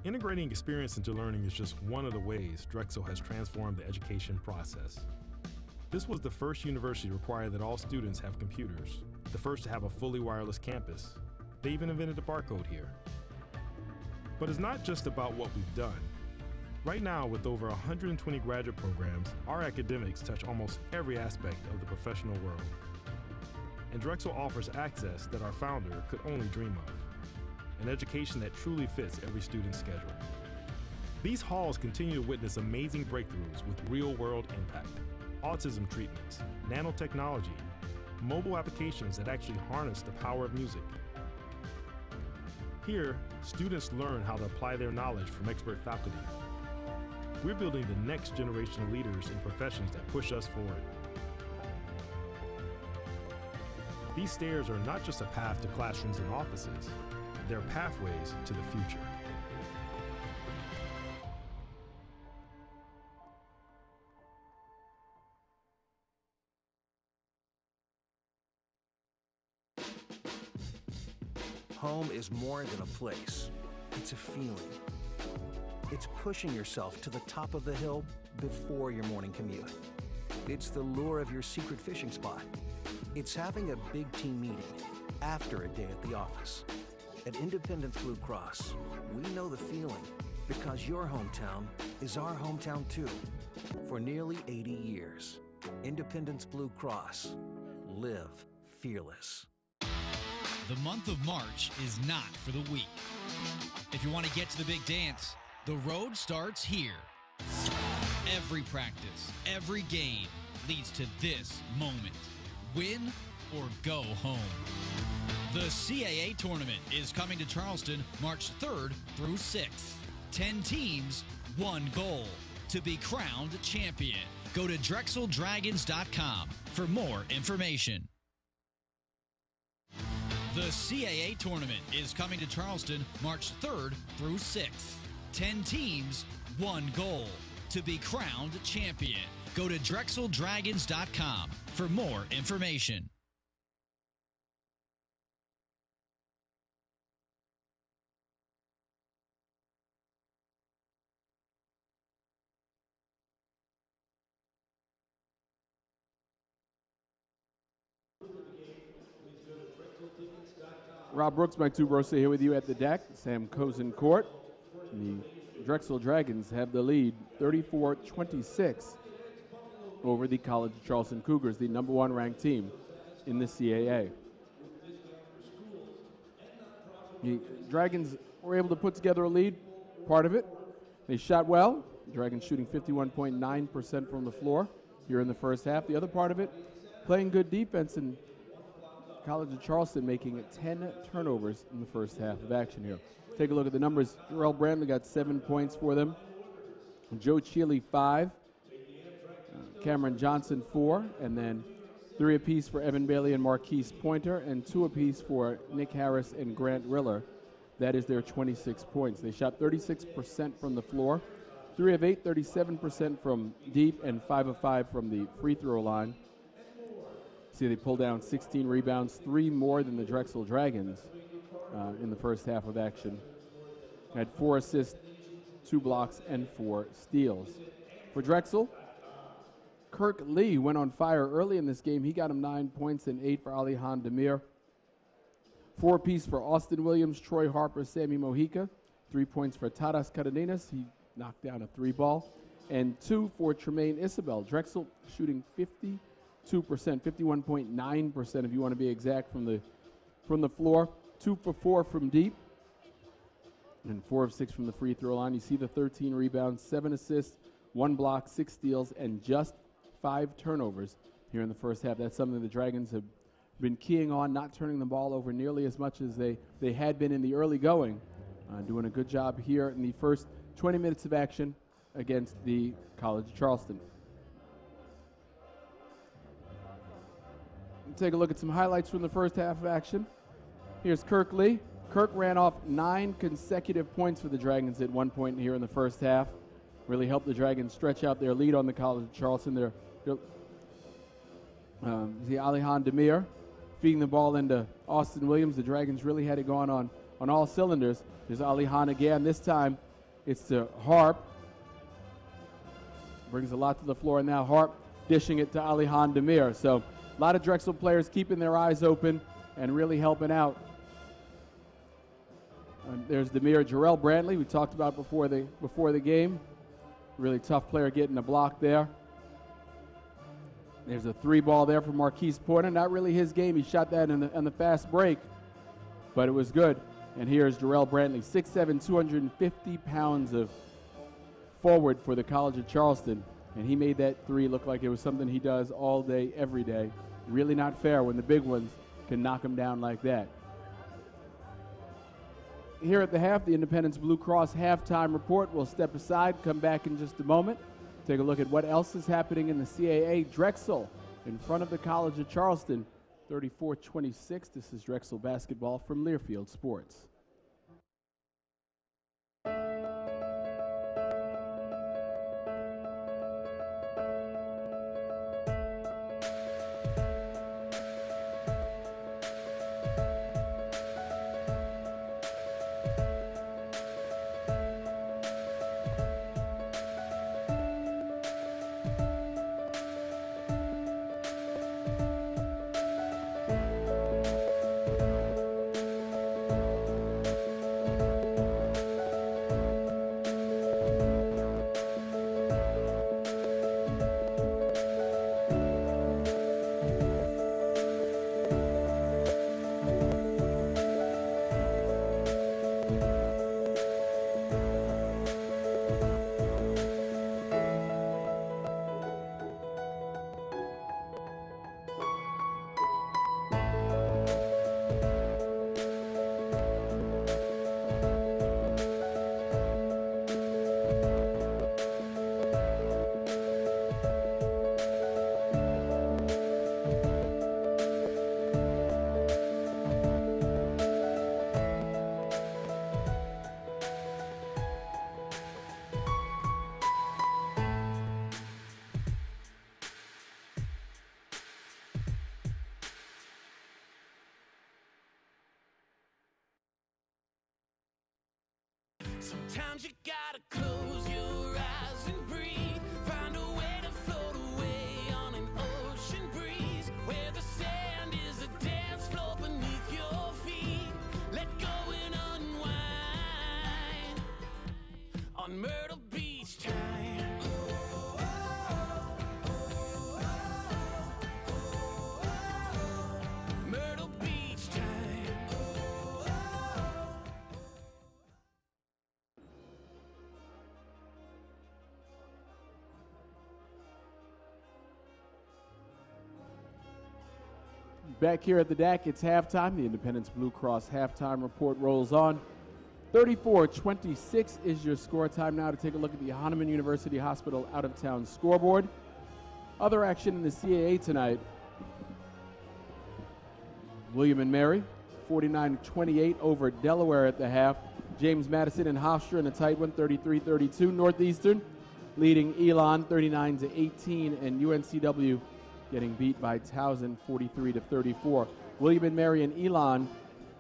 Integrating experience into learning is just one of the ways Drexel has transformed the education process. This was the first university to require that all students have computers, the first to have a fully wireless campus. They even invented the barcode here. But it's not just about what we've done. Right now, with over 120 graduate programs, our academics touch almost every aspect of the professional world. And Drexel offers access that our founder could only dream of. An education that truly fits every student's schedule. These halls continue to witness amazing breakthroughs with real-world impact. Autism treatments, nanotechnology, mobile applications that actually harness the power of music. Here, students learn how to apply their knowledge from expert faculty. We're building the next generation of leaders in professions that push us forward. These stairs are not just a path to classrooms and offices, they're pathways to the future. Home is more than a place. It's a feeling. It's pushing yourself to the top of the hill before your morning commute. It's the lure of your secret fishing spot. It's having a big team meeting after a day at the office. At Independence Blue Cross, we know the feeling because your hometown is our hometown too. For nearly 80 years, Independence Blue Cross. Live fearless. The month of March is not for the weak. If you want to get to the big dance, the road starts here. Every practice, every game leads to this moment. Win or go home. The CAA tournament is coming to Charleston March 3rd through 6th. 10 teams, 1 goal: to be crowned champion. Go to DrexelDragons.com for more information. The CAA tournament is coming to Charleston March 3rd through 6th. 10 teams, 1 goal: to be crowned champion. Go to DrexelDragons.com for more information. Rob Brooks, Mike Tuberosa here with you at the deck. Sam Cozen Court. The Drexel Dragons have the lead 34-26 over the College of Charleston Cougars, the #1 ranked team in the CAA. The Dragons were able to put together a lead, part of it. They shot well. Dragons shooting 51.9% from the floor here in the first half. The other part of it, playing good defense, and College of Charleston making 10 turnovers in the first half of action here. Take a look at the numbers. Jarrell Bradley got 7 points for them. Joe Cheely 5. Cameron Johnson 4. And then 3 apiece for Evan Bailey and Marquise Pointer, and 2 apiece for Nick Harris and Grant Riller. That is their 26 points. They shot 36% from the floor. 3 of 8, 37% from deep, and 5 of 5 from the free throw line. See, they pulled down 16 rebounds, 3 more than the Drexel Dragons in the first half of action. Had 4 assists, 2 blocks, and 4 steals. For Drexel, Kirk Lee went on fire early in this game. He got him 9 points and 8 for Alihan Demir. 4 apiece for Austin Williams, Troy Harper, Sammy Mojica. 3 points for Tadas Cardenas. He knocked down a 3-ball. And 2 for Tremaine Isabel. Drexel shooting 52%, 51.9% if you want to be exact from the floor. 2 for 4 from deep, and 4 of 6 from the free throw line. You see the 13 rebounds, 7 assists, 1 block, 6 steals, and just 5 turnovers here in the first half. That's something the Dragons have been keying on, not turning the ball over nearly as much as they had been in the early going. Doing a good job here in the first 20 minutes of action against the College of Charleston. take a look at some highlights from the first half of action. Here's Kirk Lee. Kirk ran off 9 consecutive points for the Dragons at one point here in the first half. Really helped the Dragons stretch out their lead on the College of Charleston. The Alihan Demir feeding the ball into Austin Williams. The Dragons really had it going on all cylinders. There's Alihan again. This time it's to Harp. Brings a lot to the floor now. Harp dishing it to Alihan Demir. So a lot of Drexel players keeping their eyes open and really helping out. There's Demir. Jarrell Brantley, we talked about before the game. Really tough player getting a block there. There's a 3-ball there for Marquise Porter. Not really his game. He shot that on the fast break, but it was good. And here's Jarrell Brantley, 6'7", 250 pounds of forward for the College of Charleston. And he made that 3 look like it was something he does all day, every day. Really not fair when the big ones can knock him down like that. Here at the half, the Independence Blue Cross halftime report. We'll step aside, come back in just a moment. Take a look at what else is happening in the CAA. Drexel in front of the College of Charleston, 34-26. This is Drexel basketball from Learfield Sports. Sometimes you gotta close your eyes and breathe. Find a way to float away on an ocean breeze, where the sand is a dance floor beneath your feet. Let go and unwind on Myrtle Beach time. Myrtle Beach time. Back here at the DAC, it's halftime. The Independence Blue Cross halftime report rolls on. 34-26 is your score. Time now to take a look at the Hahnemann University Hospital out-of-town scoreboard. Other action in the CAA tonight. William and Mary, 49-28 over Delaware at the half. James Madison and Hofstra in a tight one, 33-32. Northeastern leading Elon 39-18, and UNCW getting beat by Towson 43-34. William and Mary and Elon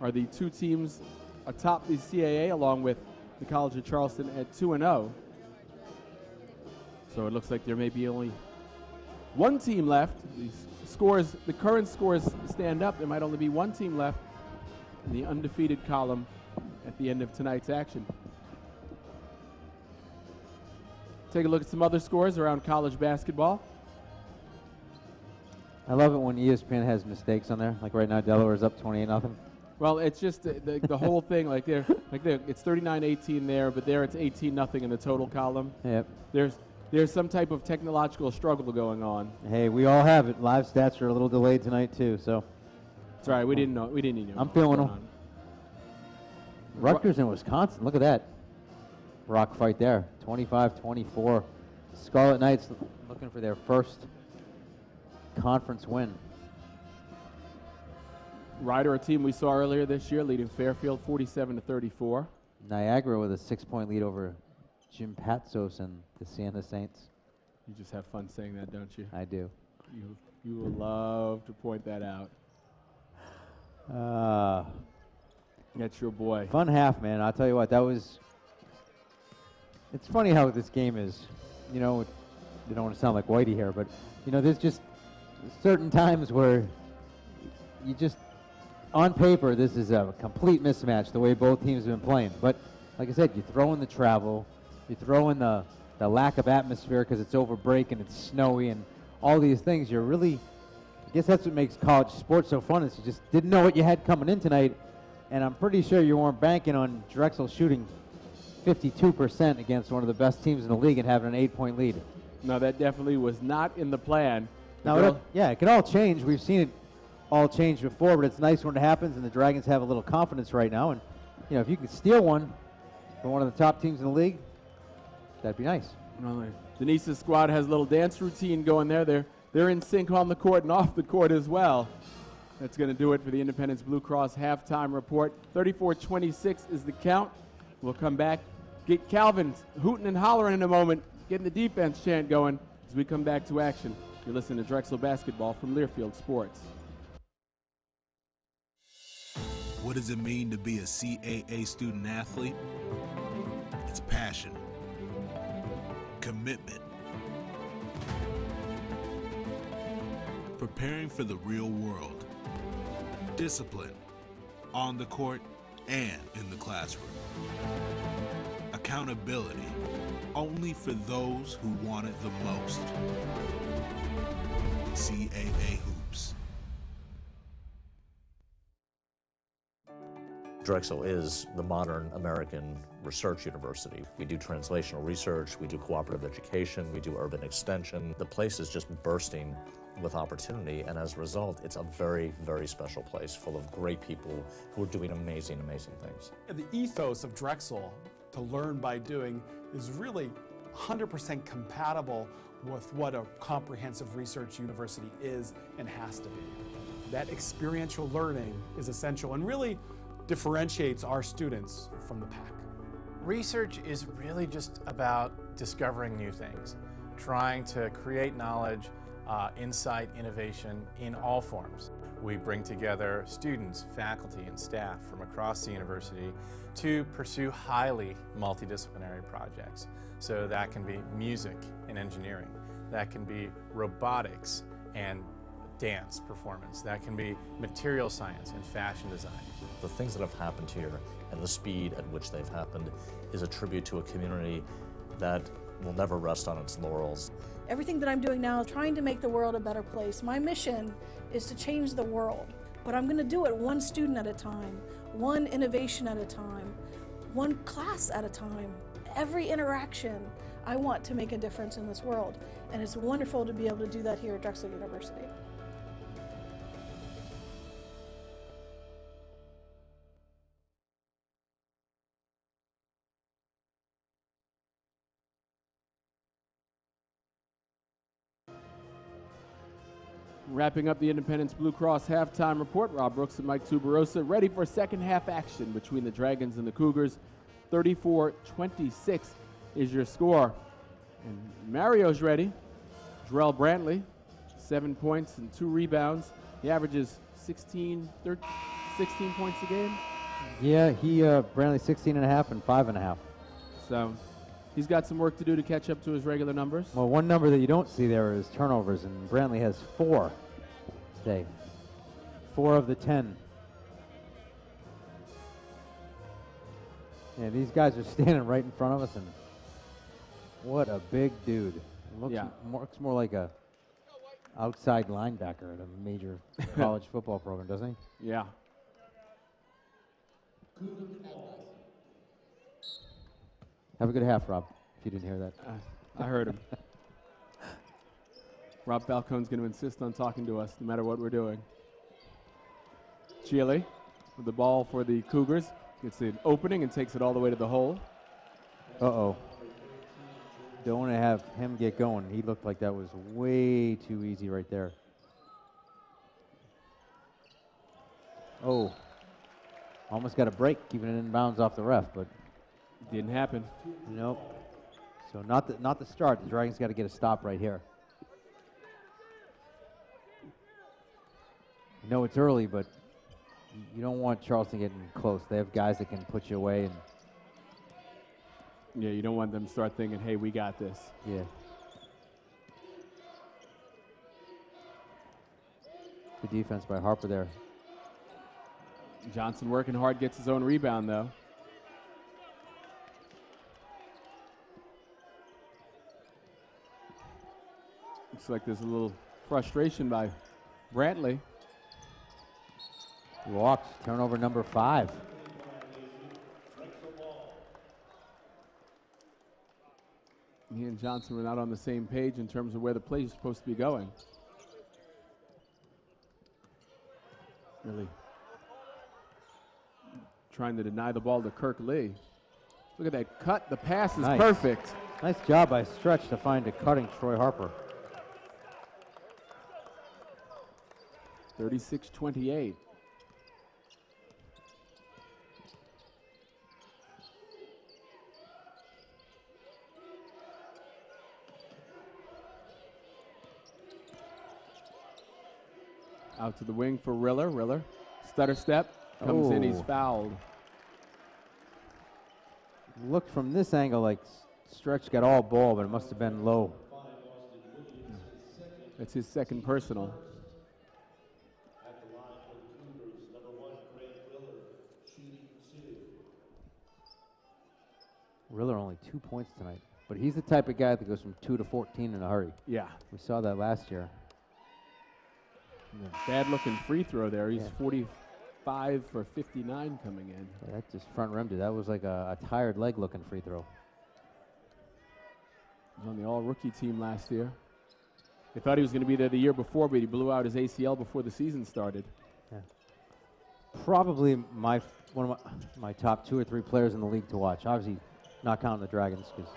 are the two teams atop the CAA, along with the College of Charleston at 2-0. So it looks like there may be only one team left. The current scores stand up. There might only be one team left in the undefeated column at the end of tonight's action. Take a look at some other scores around college basketball. I love it when ESPN has mistakes on there. Like right now, Delaware's up 28-0. Well, it's just the whole thing. It's 39-18 there, but there it's 18-0 in the total column. Yep. There's some type of technological struggle going on. Hey, we all have it. Live stats are a little delayed tonight too, so. It's all right. We didn't know. I'm feeling them. Rutgers and Wisconsin. Look at that rock fight there. 25-24. Scarlet Knights looking for their first conference win. Ryder, a team we saw earlier this year, leading Fairfield 47-34. Niagara with a 6-point lead over Jim Patsos and the Siena Saints. You just have fun saying that, don't you? I do. You will love to point that out. That's your boy. Fun half, man. I'll tell you what, that was... It's funny how this game is. You know, you don't want to sound like Whitey here, but, you know, there's just certain times where you just, on paper, this is a complete mismatch, the way both teams have been playing. But, like I said, you throw in the travel, you throw in the lack of atmosphere because it's over break and it's snowy and all these things. You're really, I guess that's what makes college sports so fun, is you just didn't know what you had coming in tonight. And I'm pretty sure you weren't banking on Drexel shooting 52% against one of the best teams in the league and having an 8-point lead. No, that definitely was not in the plan. Now, yeah, it can all change. We've seen it all change before, but it's nice when it happens, and the Dragons have a little confidence right now. And, you know, if you can steal one from one of the top teams in the league, that'd be nice. Denise's squad has a little dance routine going there. They're in sync on the court and off the court as well. That's going to do it for the Independence Blue Cross halftime report. 34-26 is the count. We'll come back, get Calvin hooting and hollering in a moment, getting the defense chant going as we come back to action. You're listening to Drexel Basketball from Learfield Sports. What does it mean to be a CAA student athlete? It's passion, commitment, preparing for the real world, discipline, on the court and in the classroom, accountability, only for those who want it the most. CAA Hoops. Drexel is the modern American research university. We do translational research, we do cooperative education, we do urban extension. The place is just bursting with opportunity, and as a result, it's a very, very special place full of great people who are doing amazing, amazing things. The ethos of Drexel, to learn by doing, is really 100% compatible with what a comprehensive research university is and has to be. That experiential learning is essential and really differentiates our students from the pack. Research is really just about discovering new things, trying to create knowledge, insight, innovation in all forms. We bring together students, faculty, and staff from across the university to pursue highly multidisciplinary projects. So that can be music and engineering, that can be robotics and dance performance, that can be material science and fashion design. The things that have happened here and the speed at which they've happened is a tribute to a community that will never rest on its laurels. Everything that I'm doing now is trying to make the world a better place. My mission is to change the world, but I'm going to do it one student at a time, one innovation at a time, one class at a time. Every interaction, I want to make a difference in this world, and it's wonderful to be able to do that here at Drexel University. Wrapping up the Independence Blue Cross halftime report, Rob Brooks and Mike Tuberosa ready for second half action between the Dragons and the Cougars. 34-26 is your score. And Mario's ready. Jarrell Brantley, 7 points and 2 rebounds. He averages 16 points a game. Yeah, Brantley 16.5 and 5.5. So he's got some work to do to catch up to his regular numbers. Well, one number that you don't see there is turnovers, and Brantley has 4 today. 4 of the 10. Yeah, these guys are standing right in front of us, and what a big dude. Looks more like a outside linebacker at a major college football program, doesn't he? Yeah. Have a good half, Rob, if you didn't hear that. I heard him. Rob Falcone's going to insist on talking to us no matter what we're doing. Chile with the ball for the Cougars. Gets an opening and takes it all the way to the hole. Uh-oh. Don't want to have him get going. He looked like that was way too easy right there. Oh, almost got a break, keeping it in bounds off the ref, but didn't happen. Nope. So not the start. The Dragons got to get a stop right here. I know it's early, but you don't want Charleston getting close. They have guys that can put you away. And yeah, you don't want them to start thinking, hey, we got this. Yeah. Good defense by Harper there. Johnson working hard, gets his own rebound, though. Looks like there's a little frustration by Brantley. He walks, turnover number 5. He and Johnson were not on the same page in terms of where the play is supposed to be going. Really trying to deny the ball to Kirk Lee. Look at that cut. The pass is perfect. Nice job by Stretch to find a cutting Troy Harper. 36-28. Out to the wing for Riller. Riller, stutter step, comes in, he's fouled. Looked from this angle like Stretch got all ball, but it must have been low. That's his second personal. Riller only 2 points tonight, but he's the type of guy that goes from 2 to 14 in a hurry. Yeah. We saw that last year. Bad looking free throw there. He's 45 for 59 coming in. Yeah, that just front rimmed it. That was like a tired leg looking free throw. He was on the all rookie team last year. They thought he was going to be there the year before, but he blew out his ACL before the season started. Yeah. Probably one of my top 2 or 3 players in the league to watch. Obviously, not counting the Dragons, because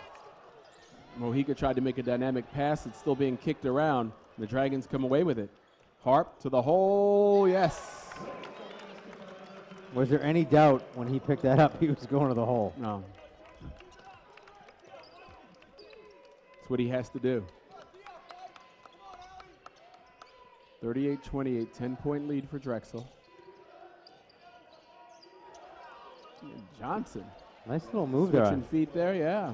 Mojica tried to make a dynamic pass. It's still being kicked around. The Dragons come away with it. Harp to the hole, yes. Was there any doubt when he picked that up he was going to the hole? No. That's what he has to do. 38-28, 10-point lead for Drexel. And Johnson. Nice little move there. Switching feet there, yeah.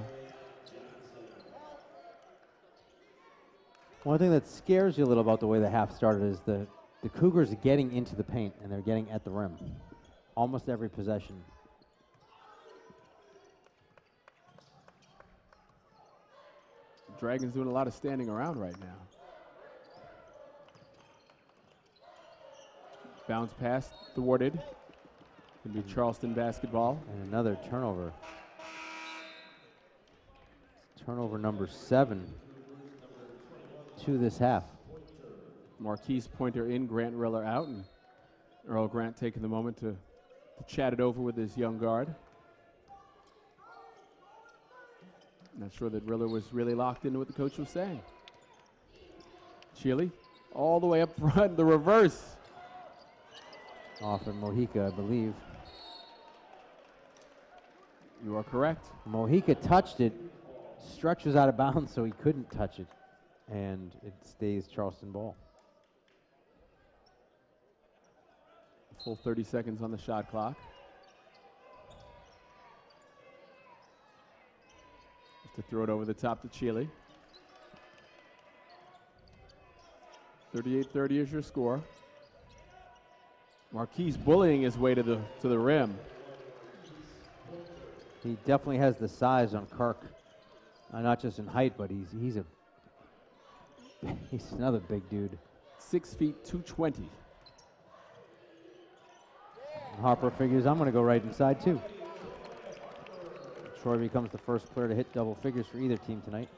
One thing that scares you a little about the way the half started is the Cougars are getting into the paint and they're getting at the rim. Almost every possession. Dragons doing a lot of standing around right now. Bounce pass thwarted. Gonna be Charleston basketball. And another turnover. Turnover number 7 to this half. Marquise Pointer in, Grant Riller out, and Earl Grant taking the moment to chat it over with his young guard. Not sure that Riller was really locked into what the coach was saying. Chile all the way up front, the reverse. Off in Mojica, I believe. You are correct. Mojica touched it. Stretch was out of bounds, so he couldn't touch it. And it stays Charleston ball. Full 30 seconds on the shot clock. Just to throw it over the top to Chile. 38-30 is your score. Marquise bullying his way to the rim. He definitely has the size on Kirk. Not just in height, but he's another big dude. 6 feet 220. Harper figures I'm going to go right inside too. Troy becomes the first player to hit double figures for either team tonight.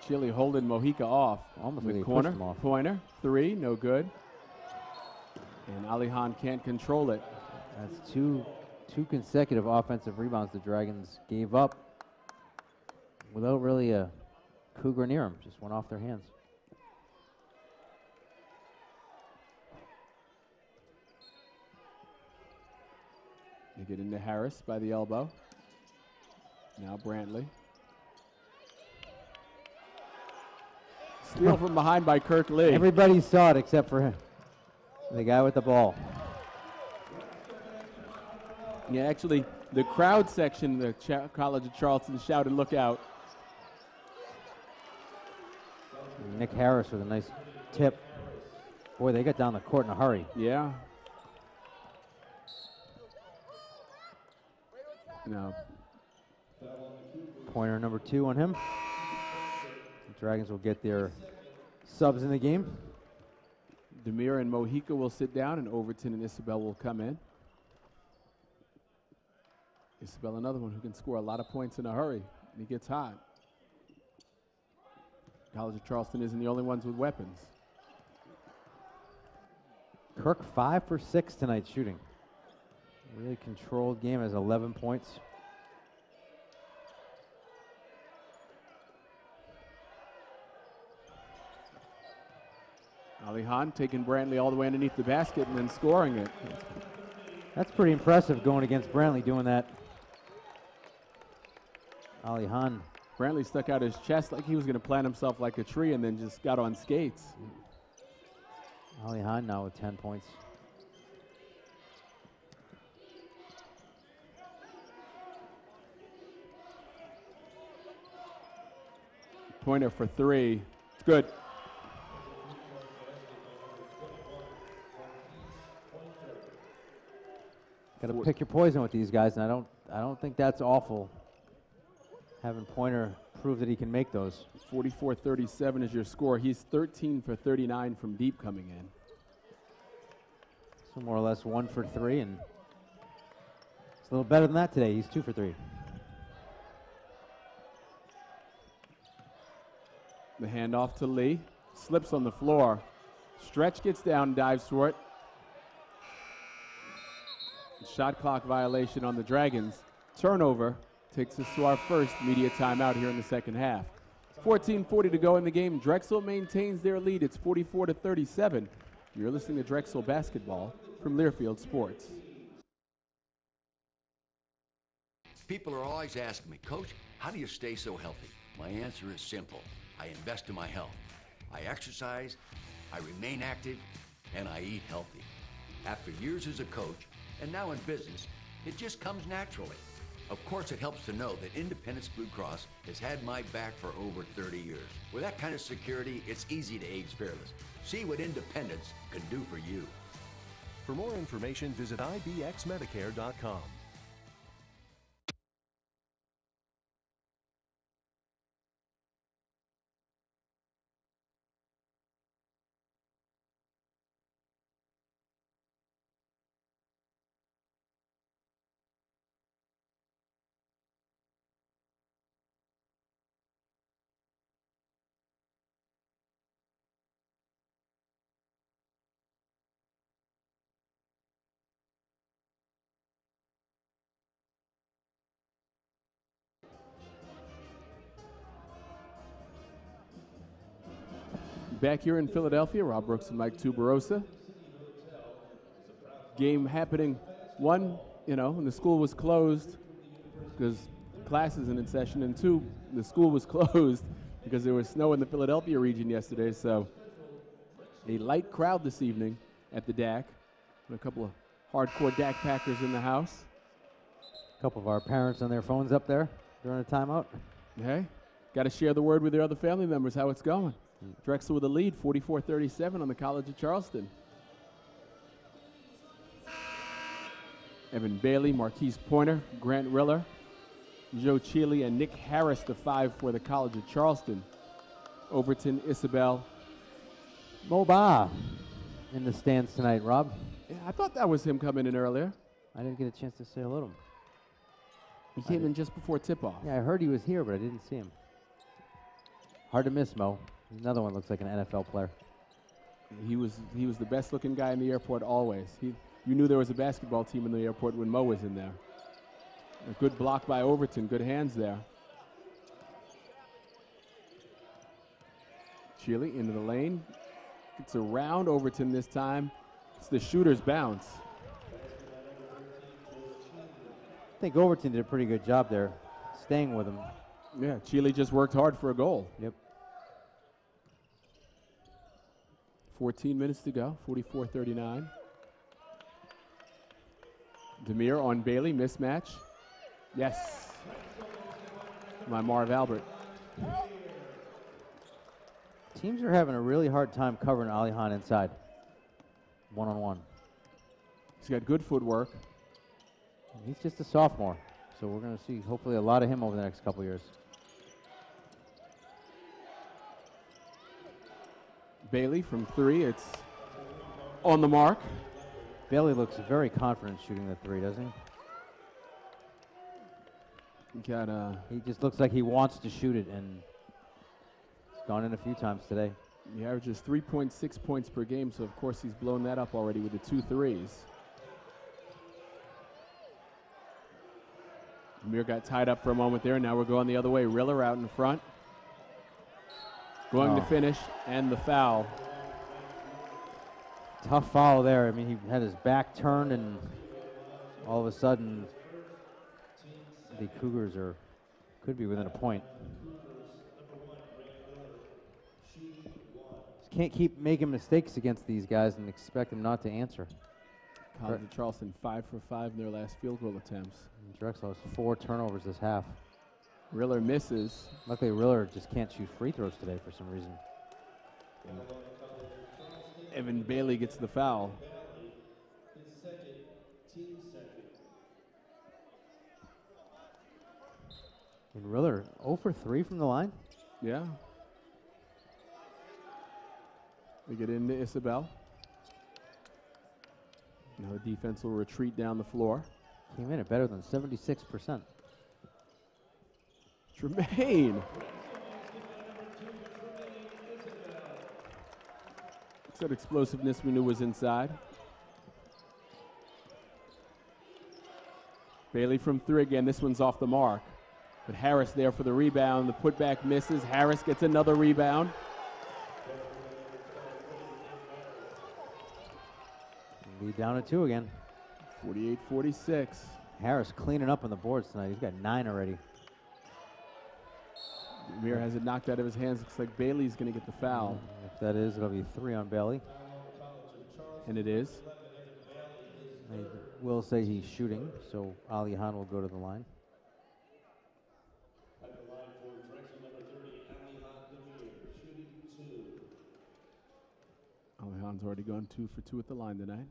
Chile holding Mojica off. Almost with like corner. Pushed him off. Pointer, 3, no good. And Alihan can't control it. That's two consecutive offensive rebounds the Dragons gave up without really a Cougar near them. Just went off their hands. They get into Harris by the elbow. Now Brantley. Steal from behind by Kirk Lee. Everybody saw it except for him, the guy with the ball. Yeah, actually, the crowd section, the College of Charleston shouted, "Look out." Nick Harris with a nice tip. Boy, they got down the court in a hurry. Yeah. No. Pointer number 2 on him. The Dragons will get their subs in the game. Demir and Mojica will sit down, and Overton and Isabel will come in. Isabel, another one who can score a lot of points in a hurry, and he gets hot. College of Charleston isn't the only ones with weapons. Kirk 5 for 6 tonight shooting. Really controlled game, has 11 points. Alihan taking Brantley all the way underneath the basket and then scoring it. That's pretty impressive going against Brantley doing that. Alihan. Brantley stuck out his chest like he was going to plant himself like a tree and then just got on skates. Alihan now with 10 points. Pointer for 3. It's good. Got to pick your poison with these guys, and I don't think that's awful. Having Pointer prove that he can make those. 44-37 is your score. He's 13 for 39 from deep coming in. So more or less 1 for 3, and it's a little better than that today. He's 2 for 3. The handoff to Lee. Slips on the floor. Stretch gets down, dives for it. Shot clock violation on the Dragons. Turnover takes us to our first media timeout here in the second half. 14:40 to go in the game. Drexel maintains their lead. It's 44-37. You're listening to Drexel basketball from Learfield Sports. People are always asking me, Coach, how do you stay so healthy? My answer is simple. I invest in my health. I exercise, I remain active, and I eat healthy. After years as a coach, and now in business, it just comes naturally. Of course, it helps to know that Independence Blue Cross has had my back for over 30 years. With that kind of security, it's easy to age fearless. See what Independence can do for you. For more information, visit ibxmedicare.com. Back here in Philadelphia, Rob Brooks and Mike Tuberosa. Game happening, one, when the school was closed because class isn't in session, and 2, the school was closed because there was snow in the Philadelphia region yesterday. So a light crowd this evening at the DAC. And a couple of hardcore DAC Packers in the house. A couple of our parents on their phones up there during a timeout. Hey, got to share the word with their other family members how it's going. Drexel with a lead, 44-37 on the College of Charleston. Evan Bailey, Marquise Pointer, Grant Riller, Joe Cheeley, and Nick Harris, the 5 for the College of Charleston. Overton, Isabel. Moba in the stands tonight, Rob. Yeah, I thought that was him coming in earlier. I didn't get a chance to say hello to him. He came in just before tip-off. Yeah, I heard he was here, but I didn't see him. Hard to miss, Mo. Another one looks like an NFL player. He was the best-looking guy in the airport always. You knew there was a basketball team in the airport when Mo was in there. A good block by Overton, good hands there. Cheeley into the lane. Gets around Overton this time. It's the shooter's bounce. think Overton did a pretty good job there, staying with him. Yeah, Chile just worked hard for a goal. Yep. 14 minutes to go, 44-39. Demir on Bailey, mismatch. Yes. My Marv Albert. Teams are having a really hard time covering Alihan inside, one-on-one. He's got good footwork. He's just a sophomore, so we're going to see hopefully a lot of him over the next couple years. Bailey from 3, it's on the mark. Bailey looks very confident shooting the 3, doesn't he? He just looks like he wants to shoot it, and it's gone in a few times today. He averages 3.6 points per game, so of course he's blown that up already with the 2 threes. Amir got tied up for a moment there. Now we're going the other way. Riller out in front. Going to finish, and the foul. Tough foul there. I mean, he had his back turned, and all of a sudden, the Cougars could be within a point. Just can't keep making mistakes against these guys and expect them not to answer. College of Charleston 5 for 5 in their last field goal attempts. And Drexel has 4 turnovers this half. Riller misses. Luckily, Riller just can't shoot free throws today for some reason. And Evan Bailey gets the foul. And Riller 0 for 3 from the line? Yeah. We get into Isabel. Now the defense will retreat down the floor. Came in at better than 76%. Tremaine. It's that explosiveness we knew was inside. Bailey from 3 again. This one's off the mark. But Harris there for the rebound. The putback misses. Harris gets another rebound. Lead down at 2 again. 48-46. Harris cleaning up on the boards tonight. He's got 9 already. Amir has it knocked out of his hands. Looks like Bailey's going to get the foul. If that is, it'll be 3 on Bailey. And it is. I will say he's shooting, so Alihan will go to the line. Alihan's already gone 2 for 2 at the line tonight.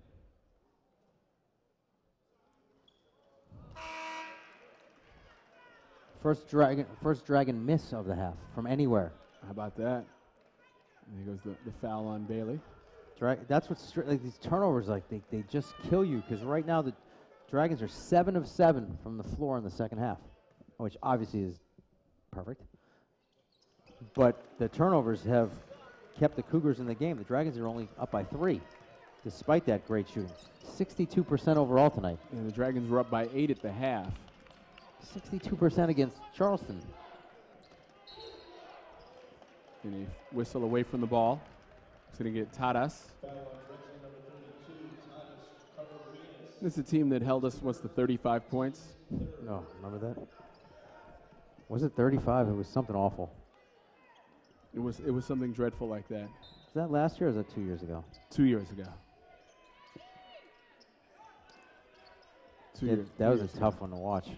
First Dragon miss of the half from anywhere. How about that? And there goes the foul on Bailey. That's what's like these turnovers, like they just kill you, because right now the Dragons are 7 of 7 from the floor in the second half, which obviously is perfect. But the turnovers have kept the Cougars in the game. The Dragons are only up by 3, despite that great shooting. 62% overall tonight. And the Dragons were up by 8 at the half. 62% against Charleston. And a whistle away from the ball. It's going to get Tadas. This is a team that held us, what's the 35 points? No, remember that? Was it 35? It was something awful. It was something dreadful like that. Was that last year or was that 2 years ago? 2 years ago. That was a tough one to watch.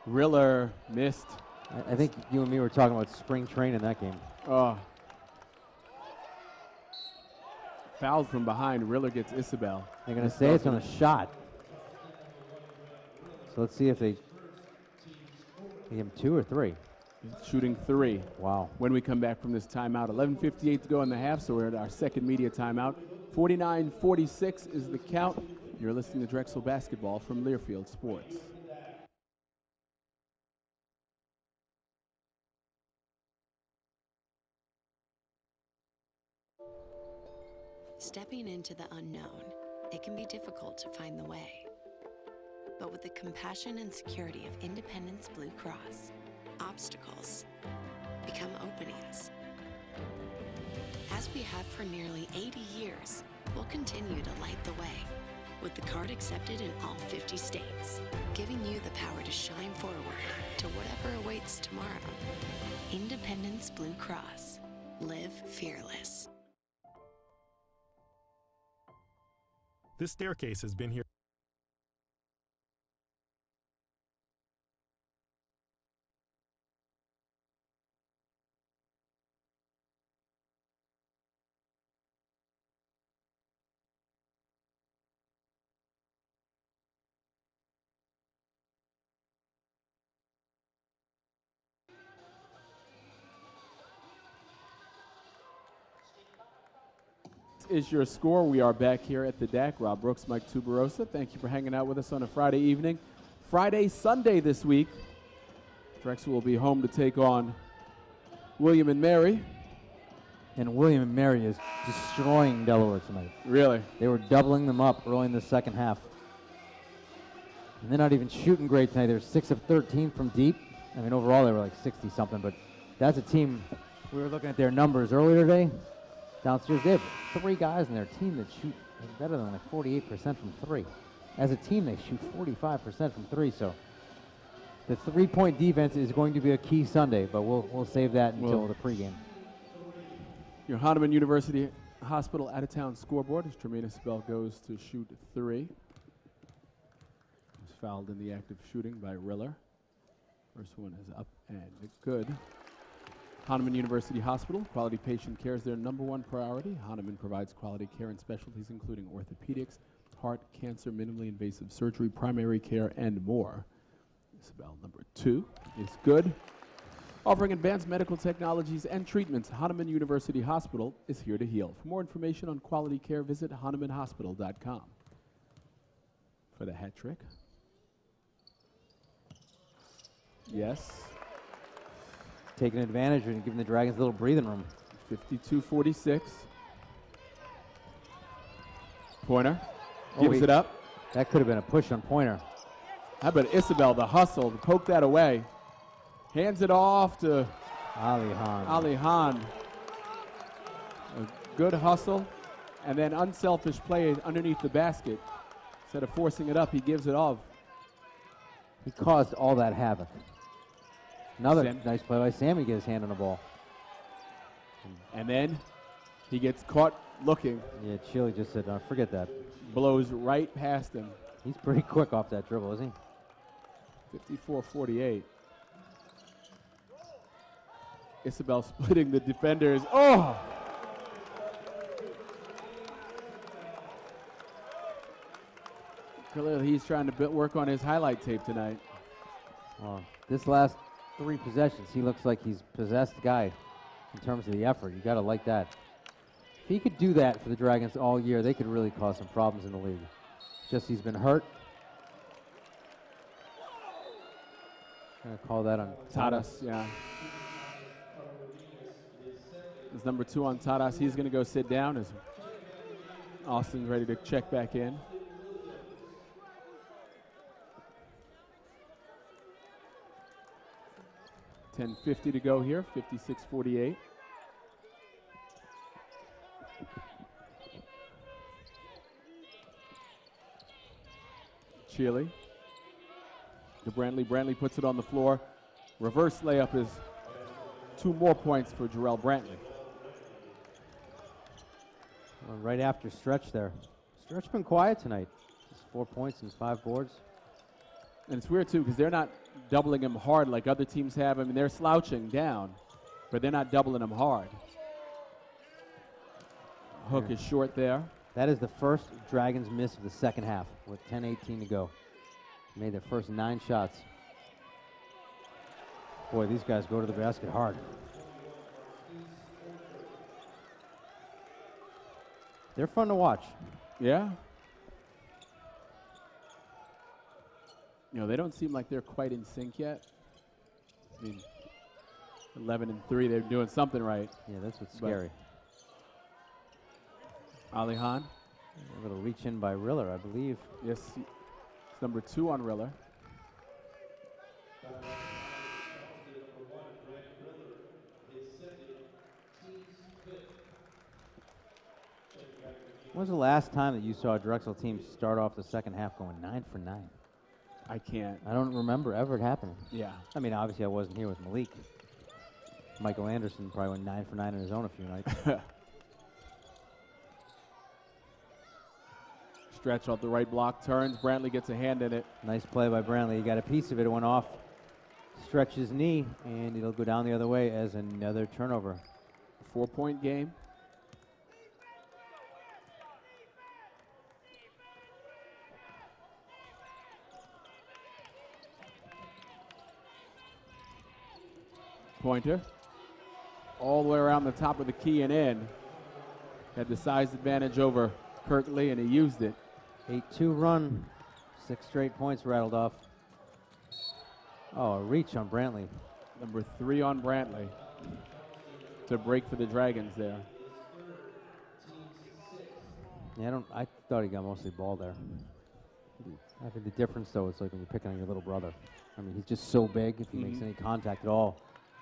Riller missed. I think you and me were talking about spring training that game. Oh. Fouled from behind. Riller gets Isabel. They're going to say it's on a shot. So let's see if they give him 2 or 3. Shooting 3. Wow. When we come back from this timeout. 11:58 to go in the half, so we're at our second media timeout. 49-46 is the count. You're listening to Drexel Basketball from Learfield Sports. Stepping into the unknown, it can be difficult to find the way. But with the compassion and security of Independence Blue Cross, obstacles become openings. As we have for nearly 80 years, we'll continue to light the way with the card accepted in all 50 states, giving you the power to shine forward to whatever awaits tomorrow. Independence Blue Cross. Live fearless. This staircase has been here. Is your score. We are back here at the DAC. Rob Brooks, Mike Tuberosa. Thank you for hanging out with us on a Friday evening. Friday, Sunday this week. Drexel will be home to take on William and Mary. And William and Mary is destroying Delaware tonight. Really? They were doubling them up early in the second half. And they're not even shooting great tonight. They're 6 of 13 from deep. I mean, overall they were like 60-something, but that's a team. We were looking at their numbers earlier today. Downstairs, they have 3 guys in their team that shoot better than like 48% from 3. As a team, they shoot 45% from 3. So the 3-point defense is going to be a key Sunday, but we'll save that until the pregame. Your Hahnemann University Hospital out-of-town scoreboard as Tremaine Isabel goes to shoot 3. Was fouled in the act of shooting by Riller. First one is up and good. Hahnemann University Hospital, quality patient care is their #1 priority. Hahnemann provides quality care in specialties including orthopedics, heart, cancer, minimally invasive surgery, primary care, and more. Isabel, #2 is good. Offering advanced medical technologies and treatments, Hahnemann University Hospital is here to heal. For more information on quality care, visit HahnemannHospital.com. For the hat trick. Yes. Taking advantage and giving the Dragons a little breathing room. 52-46. Pointer gives it up. That could have been a push on Pointer. How about Isabel, the hustle, to poke that away. Hands it off to Ali Hahn. A good hustle, and then unselfish play underneath the basket. Instead of forcing it up, he gives it off. He caused all that havoc. Another nice play by Sammy to get his hand on the ball. And then he gets caught looking. Yeah, Chile just said, forget that. Blows right past him. He's pretty quick off that dribble, isn't he? 54-48. Isabel splitting the defenders. Oh! Clearly he's trying to work on his highlight tape tonight. This last 3 possessions, he looks like he's possessed guy in terms of the effort. You got to like that. If he could do that for the Dragons all year, they could really cause some problems in the league. Just he's been hurt. Gonna call that on Tadas, yeah. Is #2 on Tadas. He's going to go sit down as Austin's ready to check back in. $10:50 to go here, 56-48. Chile to Brantley. Brantley puts it on the floor. Reverse layup is 2 more points for Jarrell Brantley. Right after Stretch there. Stretch been quiet tonight. Just 4 points and 5 boards. And it's weird, too, because they're not doubling him hard like other teams have. I mean, they're slouching down, but they're not doubling him hard. Hook is short there. That is the first Dragons miss of the second half with 10:18 to go. Made their first 9 shots. Boy, these guys go to the basket hard. They're fun to watch. Yeah. You know, they don't seem like they're quite in sync yet. I mean, 11-3, they're doing something right. Yeah, that's what's scary. Ali Hahn. A little reach in by Riller, I believe. Yes, it's #2 on Riller. When was the last time that you saw a Drexel team start off the second half going 9 for 9? I can't. I don't remember ever it happening. Yeah. I mean, obviously I wasn't here with Malik. Michael Anderson probably went 9 for 9 on his own a few nights. Stretch off the right block, turns. Brantley gets a hand in it. Nice play by Brantley. He got a piece of it. It went off Stretch's knee, and it'll go down the other way as another turnover. 4-point game. Pointer. All the way around the top of the key and in. Had the size advantage over Kirkley, and he used it. 8-2 run. 6 straight points rattled off. Oh, a reach on Brantley. Number 3 on Brantley to break for the Dragons there. Yeah, I thought he got mostly ball there. I think the difference, though, is like when you're picking on your little brother. I mean, he's just so big. If he makes any contact at all,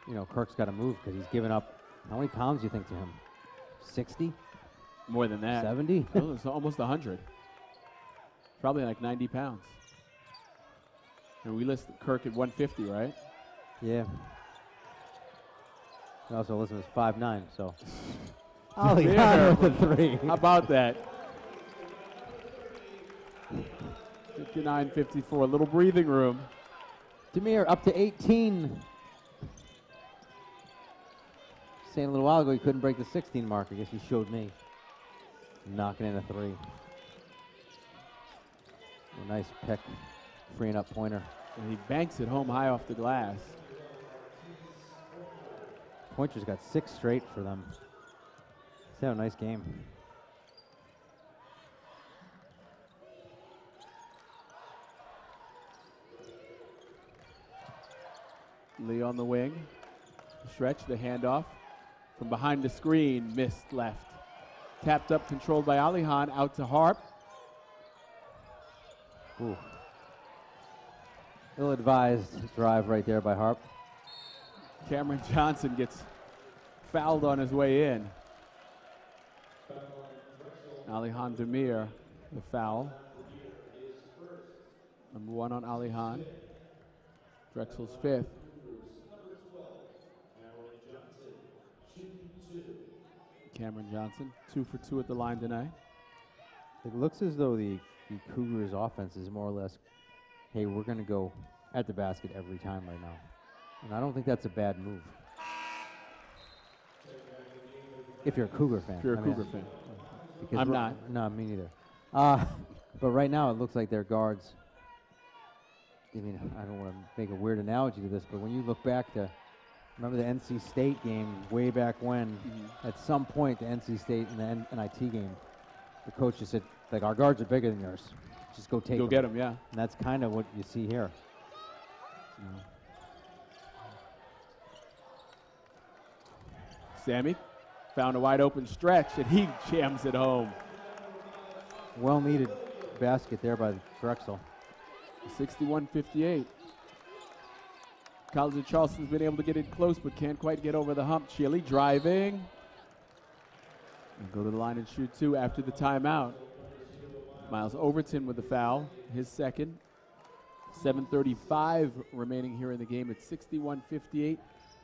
you know, Kirk's got to move because he's given up. How many pounds do you think to him? 60? More than that. 70? Oh, it's almost 100. Probably like 90 pounds. And we list Kirk at 150, right? Yeah. We also listen to 5'9", so. Alejandro with the 3. How about that? 59-54, a little breathing room. Demir up to 18. Saying a little while ago he couldn't break the 16 mark. I guess he showed me. Knocking in a 3. A nice pick, freeing up Pointer. And he banks it home high off the glass. Pointer's got 6 straight for them. He's had a nice game. Lee on the wing. Stretch the handoff. From behind the screen, missed left. Tapped up, controlled by Alihan, out to Harp. Ooh. Ill-advised drive right there by Harp. Cameron Johnson gets fouled on his way in. Alihan Demir, the foul. Number 1 on Alihan. Drexel's 5th. Cameron Johnson, 2 for 2 at the line tonight. It looks as though the Cougars' offense is more or less, hey, we're going to go at the basket every time right now. And I don't think that's a bad move. If you're a Cougar fan. If you're a Cougar fan. Because I'm not. No, me neither. But right now it looks like their guards, I mean, I don't want to make a weird analogy to this, but when you look back to, remember the NC State game way back when, at some point the NC State and the NIT game, the coach just said, like, our guards are bigger than yours. Just go take them. Go get them, yeah. And that's kind of what you see here. Sammy found a wide open stretch, and he jams it home. Well-needed basket there by Drexel. 61-58. College of Charleston's been able to get it close, but can't quite get over the hump. Chile driving. And go to the line and shoot 2 after the timeout. Miles Overton with the foul, his second. 7:35 remaining here in the game at 61-58.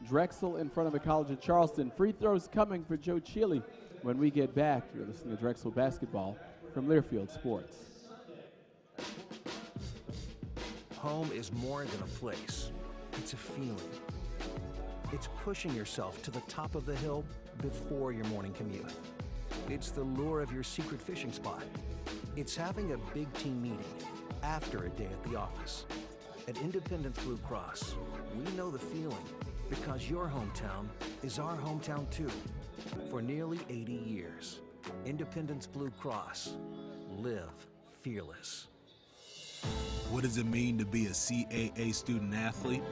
Drexel in front of the College of Charleston. Free throws coming for Joe Chile. When we get back, you're listening to Drexel Basketball from Learfield Sports. Home is more than a place. It's a feeling. It's pushing yourself to the top of the hill before your morning commute. It's the lure of your secret fishing spot. It's having a big team meeting after a day at the office. At Independence Blue Cross, we know the feeling because your hometown is our hometown too. For nearly 80 years, Independence Blue Cross. Live fearless. What does it mean to be a CAA student athlete?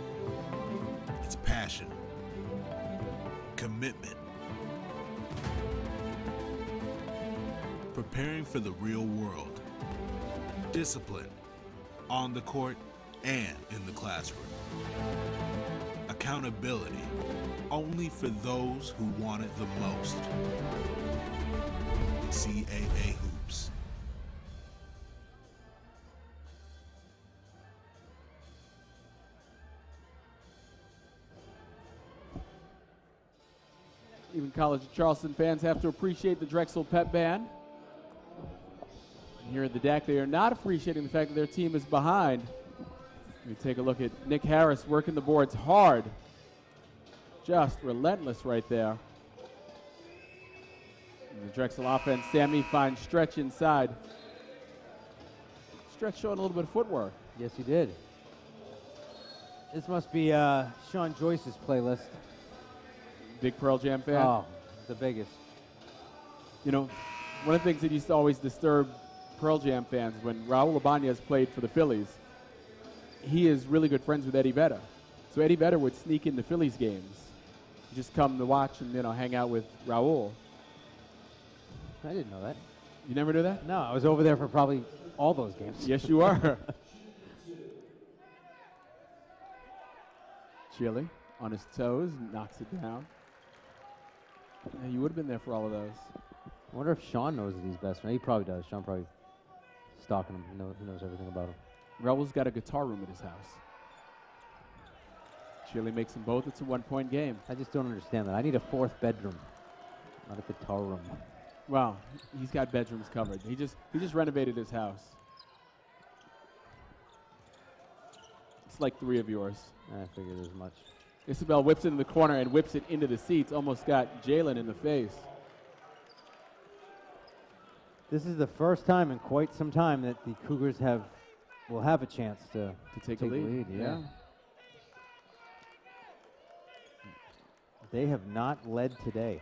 It's passion, commitment, preparing for the real world, discipline, on the court and in the classroom, accountability, only for those who want it the most. CAA Hoops. Even College of Charleston fans have to appreciate the Drexel pep band. And here at the deck, they are not appreciating the fact that their team is behind. We take a look at Nick Harris working the boards hard. Just relentless right there. And the Drexel offense, Sammy finds Stretch inside. Stretch showing a little bit of footwork. Yes, he did. This must be Sean Joyce's playlist. Big Pearl Jam fan? Oh, the biggest. You know, one of the things that used to always disturb Pearl Jam fans when Raul Ibanez played for the Phillies, he is really good friends with Eddie Vedder. So Eddie Vedder would sneak into Phillies games, just come to watch and, you know, hang out with Raul. I didn't know that. You never knew that? No, I was over there for probably all those games. Yes, you are. Chili on his toes, knocks it down. Yeah, you would have been there for all of those. I wonder if Sean knows that he's best friend. He probably does. Sean probably stalking him. He knows everything about him. Raul's got a guitar room at his house. Chili makes them both. It's a one-point game. I just don't understand that. I need a fourth bedroom, not a guitar room. Well, he's got bedrooms covered. He just renovated his house. It's like 3 of yours. I figured as much. Isabel whips it in the corner and whips it into the seats. Almost got Jalen in the face. This is the first time in quite some time that the Cougars will have a chance to take a lead. Yeah. They have not led today.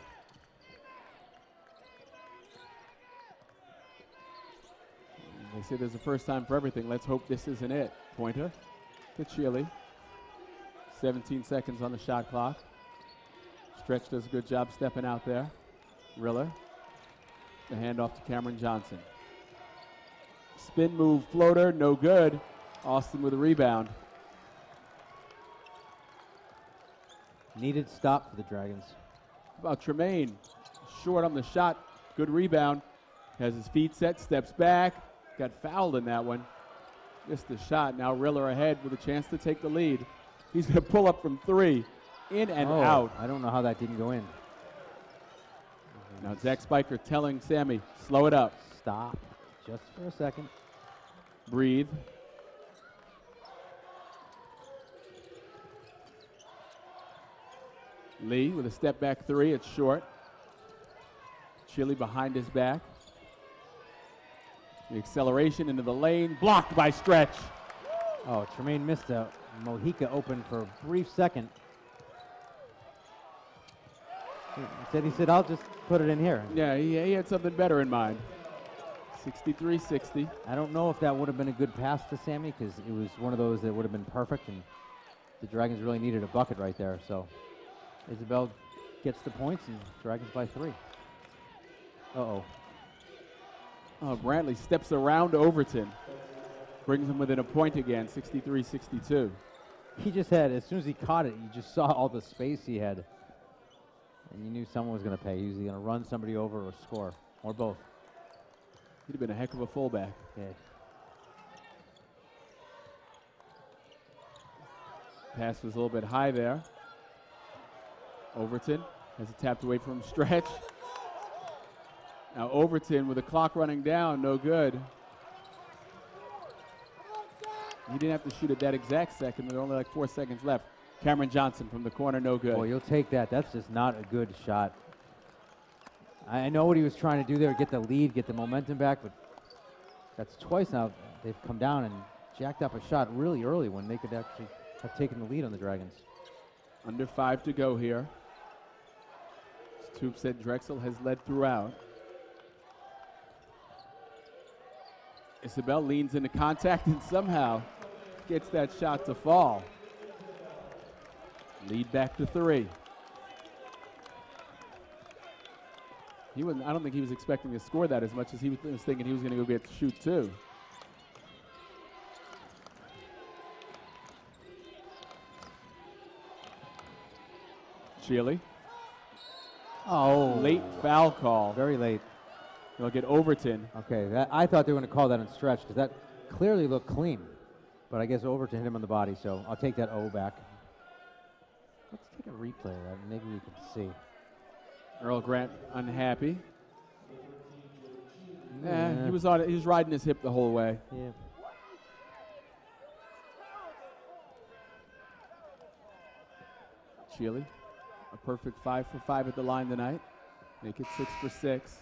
They say there's a first time for everything. Let's hope this isn't it. Pointer to Chili. 17 seconds on the shot clock. Stretch does a good job stepping out there. Riller. The handoff to Cameron Johnson. Spin move floater, no good. Austin with a rebound. Needed stop for the Dragons. How about Tremaine? Short on the shot. Good rebound. Has his feet set, steps back. Got fouled in that one. Missed the shot. Now Riller ahead with a chance to take the lead. He's going to pull up from 3. In and out. I don't know how that didn't go in. Now Zach Spiker telling Sammy, slow it up. Stop. Just for a second. Breathe. Lee with a step back 3. It's short. Chili behind his back. The acceleration into the lane. Blocked by Stretch. Oh, Tremaine missed a Mojica open for a brief second. He said, I'll just put it in here. Yeah, he had something better in mind. 63-60. I don't know if that would have been a good pass to Sammy because it was one of those that would have been perfect, and the Dragons really needed a bucket right there. So Isabel gets the points, and Dragons by 3. Uh-oh. Oh, Brantley steps around Overton. Brings him within a point again, 63-62. He just had, as soon as he caught it, you just saw all the space he had. And you knew someone was going to pay. He was going to run somebody over or score, or both. He'd have been a heck of a fullback. Yeah. Pass was a little bit high there. Overton has it tapped away from Stretch. Now Overton with the clock running down, no good. He didn't have to shoot at that exact second. There were only like 4 seconds left. Cameron Johnson from the corner, no good. Boy, you'll take that. That's just not a good shot. I know what he was trying to do there, get the lead, get the momentum back, but that's twice now they've come down and jacked up a shot really early when they could actually have taken the lead on the Dragons. Under 5 to go here. As Tube said, Drexel has led throughout. Isabel leans into contact and somehow gets that shot to fall. Lead back to 3. I don't think he was expecting to score that as much as he was thinking he was going to go get to shoot 2. Shealy. Oh. Late foul call. Very late. They'll get Overton. Okay, I thought they were going to call that on Stretch because that clearly looked clean. But I guess Overton hit him on the body, so I'll take that O back. Let's take a replay of that, and maybe we can see. Earl Grant unhappy. He was on it. He was riding his hip the whole way. Yeah. Chile, a perfect 5 for 5 at the line tonight. Make it 6 for 6.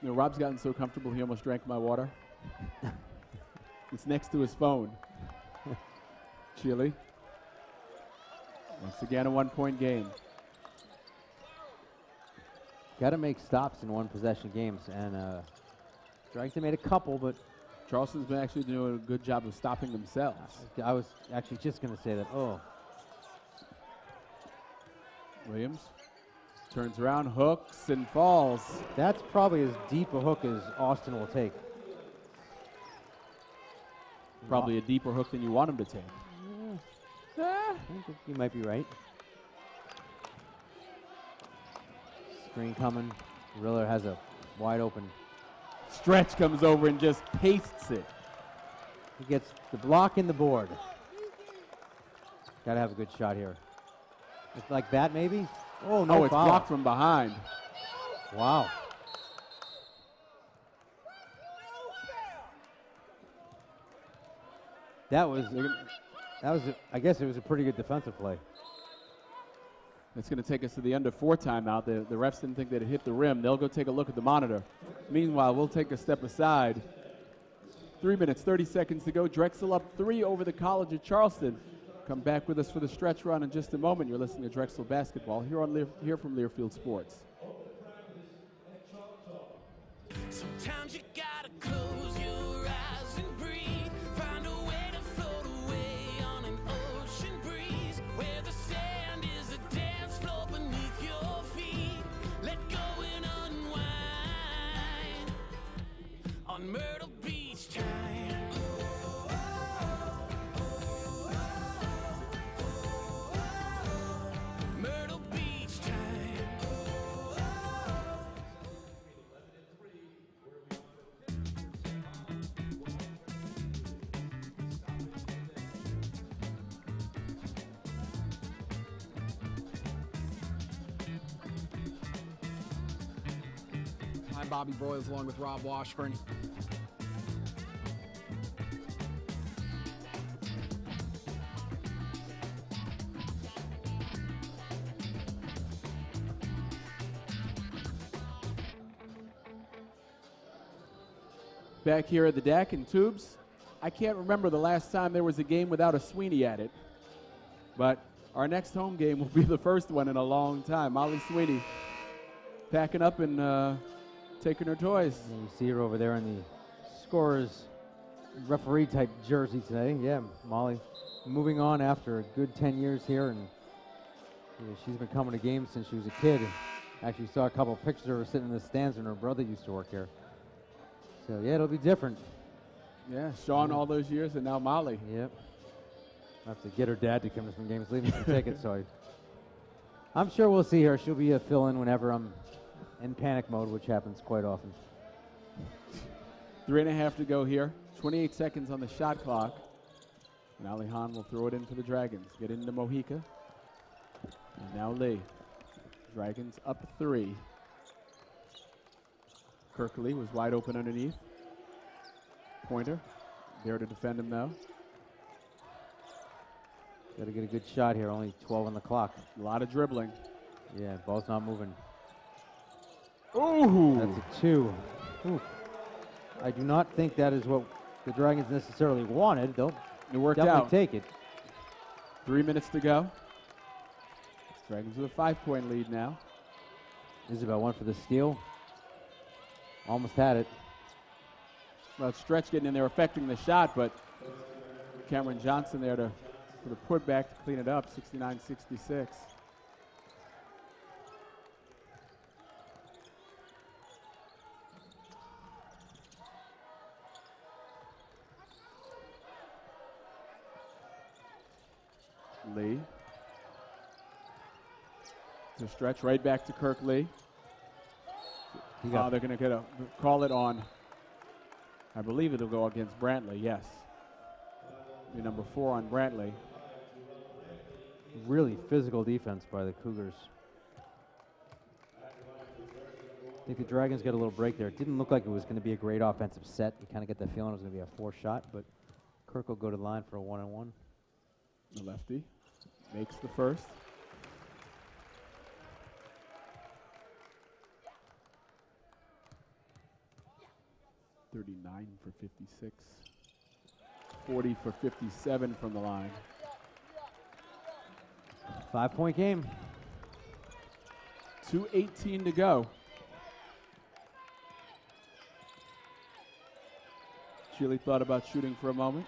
You know, Rob's gotten so comfortable he almost drank my water. It's next to his phone. Chile. Once again, a 1-point game. Got to make stops in one possession games, and Drexel made a couple, but Charleston's been actually doing a good job of stopping themselves. I was actually just going to say that. Oh. Williams turns around, hooks, and falls. That's probably as deep a hook as Austin will take. Probably a deeper hook than you want him to take. I think you might be right. Screen coming. Riller has a wide open. Stretch comes over and just pastes it. He gets the block in the board. Got to have a good shot here. It's like that, maybe? Oh, no, it's foul. blocked from behind. Wow. That was, I guess it was a pretty good defensive play. It's going to take us to the under 4 timeout. The refs didn't think that it hit the rim. They'll go take a look at the monitor. Meanwhile, we'll take a step aside. 3 minutes, 30 seconds to go. Drexel up 3 over the College of Charleston. Come back with us for the stretch run in just a moment. You're listening to Drexel Basketball here from Learfield Sports. Sometimes you gotta close your eyes and breathe. Find a way to float away on an ocean breeze where the sand is a dance floor beneath your feet. Let go and unwind on Myrtle Beach time. Myrtle Beach time. I'm Bobby Broyles along with Rob Washburn. Back here at the deck in Tubes. I can't remember the last time there was a game without a Sweeney at it. But our next home game will be the first one in a long time. Molly Sweeney packing up and taking her toys. And you see her over there in the scorer's referee-type jersey today. Yeah, Molly moving on after a good 10 years here, and she's been coming to games since she was a kid. Actually saw a couple of pictures of her sitting in the stands when her brother used to work here. So, yeah, it'll be different. Yeah, Sean all those years, and now Molly. Yep. I have to get her dad to come to some games, leave me some tickets, so I'm sure we'll see her. She'll be a fill-in whenever I'm in panic mode, which happens quite often. 3.5 to go here. 28 seconds on the shot clock. And Ali Hahn will throw it in for the Dragons. Get into Mojica. And now Lee. Dragons up 3. Kirkley was wide open underneath. Pointer there to defend him though. Got to get a good shot here. Only 12 on the clock. A lot of dribbling. Yeah, ball's not moving. Ooh! That's a 2. Ooh. I do not think that is what the Dragons necessarily wanted. They'll definitely take it. 3 minutes to go. Dragons with a 5-point lead now. Isabel went for the steal. Almost had it. Well, Stretch getting in there affecting the shot, but Cameron Johnson there for the putback to clean it up, 69-66. Lee. To Stretch right back to Kirk Lee. They're going to call it on. I believe it'll go against Brantley, yes. number 4 on Brantley. Really physical defense by the Cougars. I think the Dragons got a little break there. It didn't look like it was going to be a great offensive set. You kind of get the feeling it was going to be a 4-shot, but Kirk will go to the line for a 1-on-1. The lefty makes the first. .39 for 56. 40 for 57 from the line. 5-point game. 2:18 to go. Chile thought about shooting for a moment.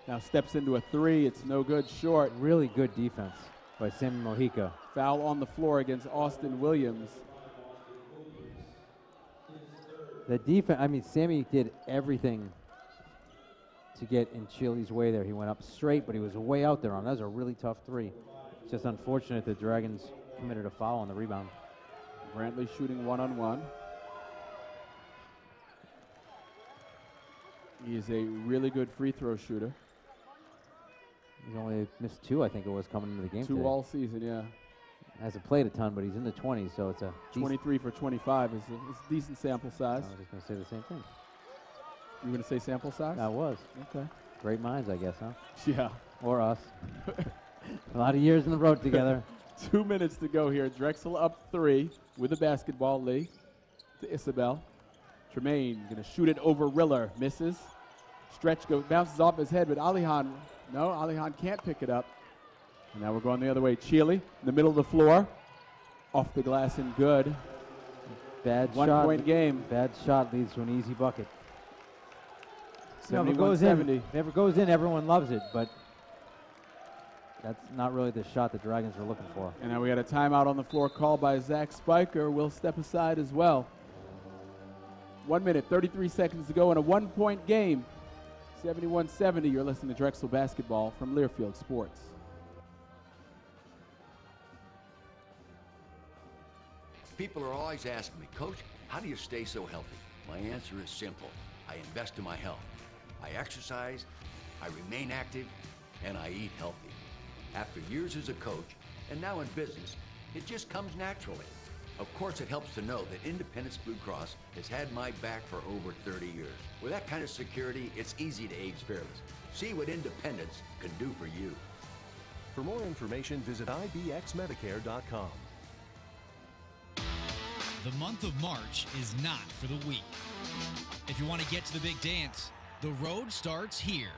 Now steps into a 3. It's no good, short. Really good defense by Sammy Mojica. Foul on the floor against Austin Williams. The defense, I mean, Sammy did everything to get in Chile's way there. He went up straight, but he was way out there on. That was a really tough 3. It's just unfortunate the Dragons committed a foul on the rebound. Brantley shooting 1-on-1. He is a really good free throw shooter. He's only missed 2, I think it was, coming into the game 2 today. all season, yeah. Hasn't played a ton, but he's in the 20s, so it's a 23 for 25 is a decent sample size. I was just going to say the same thing. You were going to say sample size? I was. Okay. Great minds, I guess, huh? Yeah. Or us. A lot of years in the road together. 2 minutes to go here. Drexel up 3 with a basketball. Lee to Isabel. Tremaine going to shoot it over Riller. Misses. Stretch bounces off his head, but Alihan can't pick it up. And now we're going the other way. Chile in the middle of the floor. Off the glass and good. Bad shot. 1 point game. Bad shot leads to an easy bucket. If it goes in, everyone loves it, but that's not really the shot the Dragons are looking for. And now we got a timeout on the floor called by Zach Spiker. We'll step aside as well. 1 minute, 33 seconds to go in a 1-point game. 71-70, you're listening to Drexel basketball from Learfield Sports. People are always asking me, Coach, how do you stay so healthy? My answer is simple. I invest in my health. I exercise, I remain active, and I eat healthy. After years as a coach, and now in business, it just comes naturally. Of course, it helps to know that Independence Blue Cross has had my back for over 30 years. With that kind of security, it's easy to age fearless. See what Independence can do for you. For more information, visit ibxmedicare.com. The month of March is not for the weak. If you want to get to the big dance, the road starts here.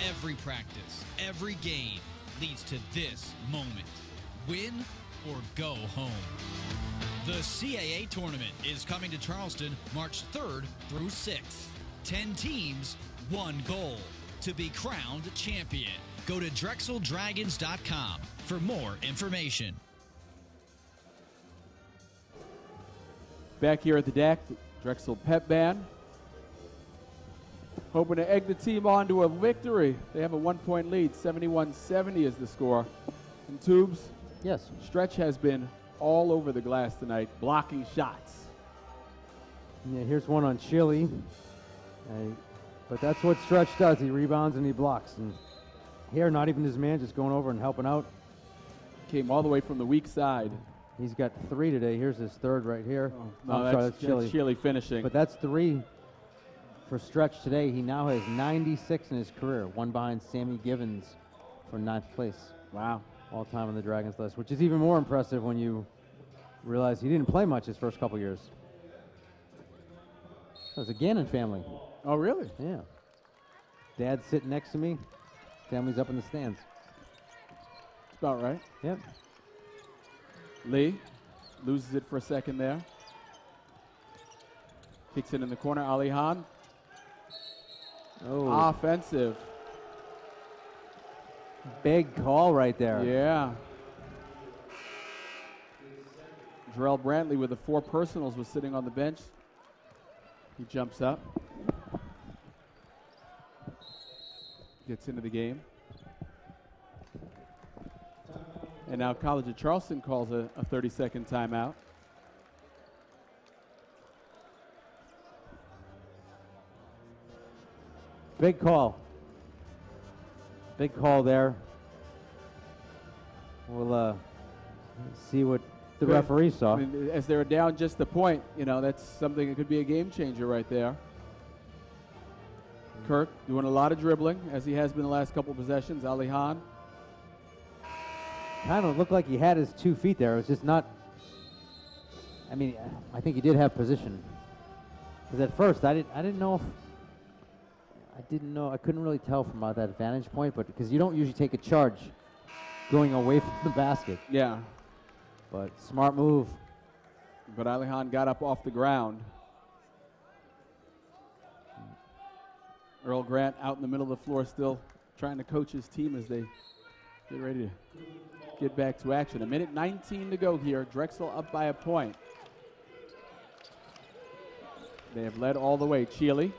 Every practice, every game leads to this moment. Win or go home. The CAA tournament is coming to Charleston March 3rd through 6th. 10 teams, 1 goal, to be crowned champion. Go to DrexelDragons.com for more information. Back here at the deck, the Drexel Pep Band. Hoping to egg the team on to a victory. They have a 1-point lead. 71-70 is the score. And Tubes? Yes. Stretch has been all over the glass tonight, blocking shots. Yeah, here's one on Chile. But that's what Stretch does. He rebounds and he blocks. And here, not even his man, just going over and helping out. Came all the way from the weak side. He's got 3 today. Here's his 3rd right here. No, that's Chile. That's Chile finishing. But that's 3 for Stretch today. He now has 96 in his career, one behind Sammy Givens for 9th place. Wow. All time on the Dragons list, which is even more impressive when you realize he didn't play much his first couple years. That was a Gannon family. Oh, really? Yeah. Dad's sitting next to me. Family's up in the stands. That's about right. Yep. Lee loses it for a second there. Kicks it in the corner. Alihan. Oh. Offensive. Big call right there. Yeah. Jarrell Brantley with the 4 personals was sitting on the bench. He jumps up. Gets into the game. And now College of Charleston calls a 30-second timeout. Big call. Big call there. We'll see what the referee saw. I mean, as they were down just a point, you know, that's something that could be a game changer right there. Kirk doing a lot of dribbling, as he has been the last couple of possessions. Alihan. Kind of looked like he had his 2 feet there. It was just not, I mean, I think he did have position. Because at first, I didn't know I couldn't really tell from that vantage point, but because you don't usually take a charge going away from the basket. Yeah. But smart move. But Alihan got up off the ground. Earl Grant out in the middle of the floor still trying to coach his team as they get ready to get back to action. 1:19 to go here. Drexel up by a point. They have led all the way. Cheely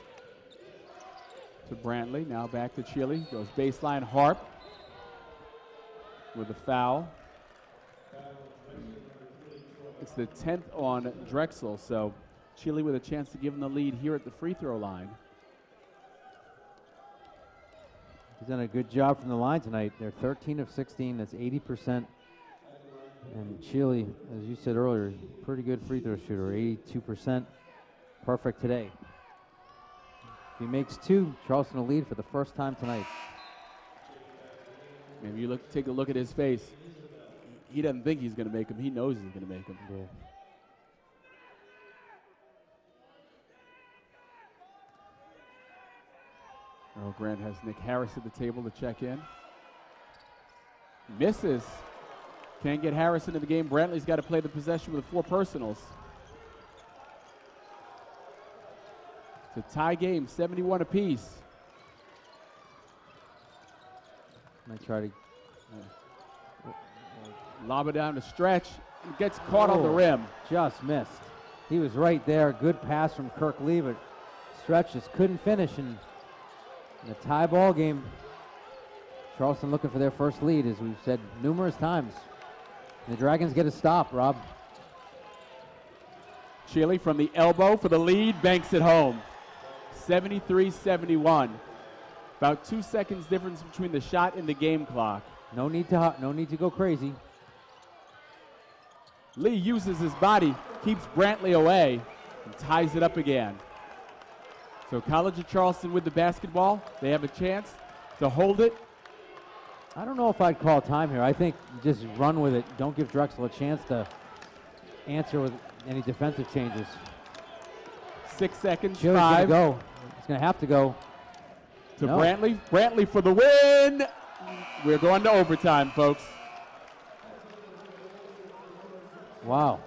to Brantley. Now back to Cheely. Goes baseline. Harp with a foul. It's the 10th on Drexel, so Cheely with a chance to give him the lead here at the free throw line. He's done a good job from the line tonight. They're 13 of 16. That's 80%. And Cheely, as you said earlier, pretty good free throw shooter, 82%. Perfect today. If he makes 2, Charleston will lead for the first time tonight. Maybe you take a look at his face. He doesn't think he's going to make them. He knows he's going to make them. Yeah. Earl Grant has Nick Harris at the table to check in. Misses. Can't get Harris into the game. Brantley's got to play the possession with 4 personals. It's a tie game, 71 apiece. Might try to lob it down to Stretch. It gets caught on the rim. Just missed. He was right there. Good pass from Kirk Lee, but Stretch just couldn't finish. And in a tie ball game, Charleston looking for their first lead, as we've said numerous times. And the Dragons get a stop, Rob. Cheely from the elbow for the lead, banks it home. 73-71. About 2 seconds difference between the shot and the game clock. No need to go crazy. Lee uses his body, keeps Brantley away, and ties it up again. So College of Charleston with the basketball. They have a chance to hold it. I don't know if I'd call time here. I think just run with it. Don't give Drexel a chance to answer with any defensive changes. 6 seconds, Cheely's 5. Gonna go. He's going to have to go. To Brantley. Brantley for the win. We're going to overtime, folks. Wow.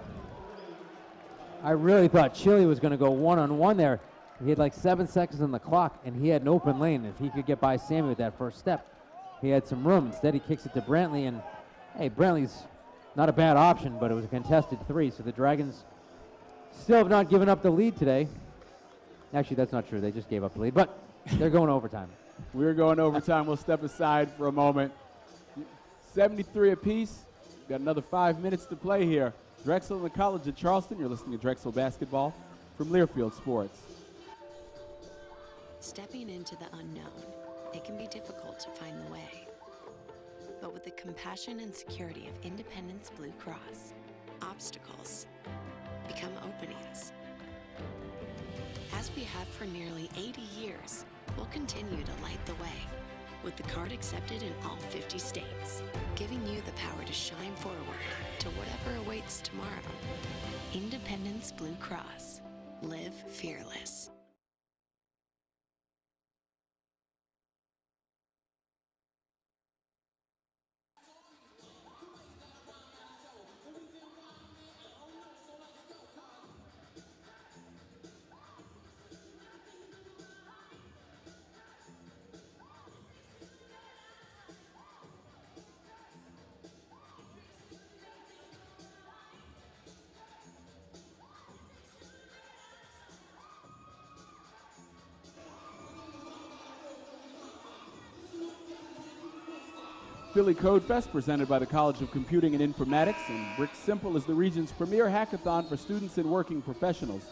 I really thought Cheely was going to go one-on-one there. He had like 7 seconds on the clock, and he had an open lane. If he could get by Sammy with that first step, he had some room. Instead, he kicks it to Brantley, and hey, Brantley's not a bad option, but it was a contested 3, so the Dragons still have not given up the lead today. Actually, that's not true. They just gave up the lead, but they're going overtime. We're going overtime. We'll step aside for a moment. 73 apiece. Got another 5 minutes to play here. Drexel and the College of Charleston. You're listening to Drexel Basketball from Learfield Sports. Stepping into the unknown, it can be difficult to find the way. But with the compassion and security of Independence Blue Cross, obstacles become openings. As we have for nearly 80 years, we'll continue to light the way, with the card accepted in all 50 states, giving you the power to shine forward to whatever awaits tomorrow. Independence Blue Cross. Live fearless. Philly Code Fest presented by the College of Computing and Informatics, and Brick Simple is the region's premier hackathon for students and working professionals.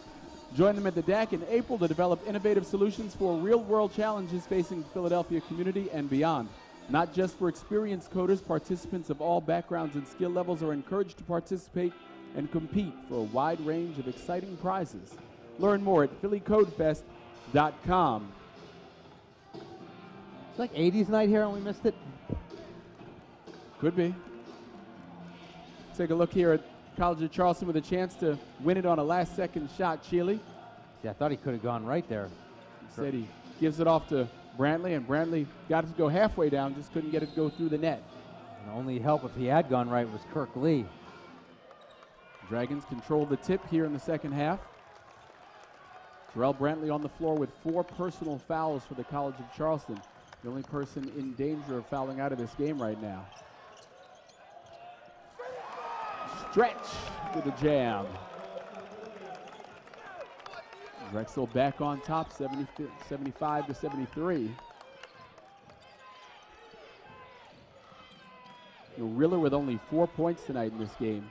Join them at the DAC in April to develop innovative solutions for real-world challenges facing the Philadelphia community and beyond. Not just for experienced coders, participants of all backgrounds and skill levels are encouraged to participate and compete for a wide range of exciting prizes. Learn more at phillycodefest.com. It's like 80s night here and we missed it. Could be. Take a look here at College of Charleston with a chance to win it on a last-second shot. Chile. Yeah, I thought he could have gone right there. Said he gives it off to Brantley, and Brantley got it to go halfway down, just couldn't get it to go through the net. And the only help if he had gone right was Kirk Lee. Dragons controlled the tip here in the second half. Terrell Brantley on the floor with 4 personal fouls for the College of Charleston. The only person in danger of fouling out of this game right now. Stretch with a jam. Drexel back on top, 75 to 73. Riller with only 4 points tonight in this game.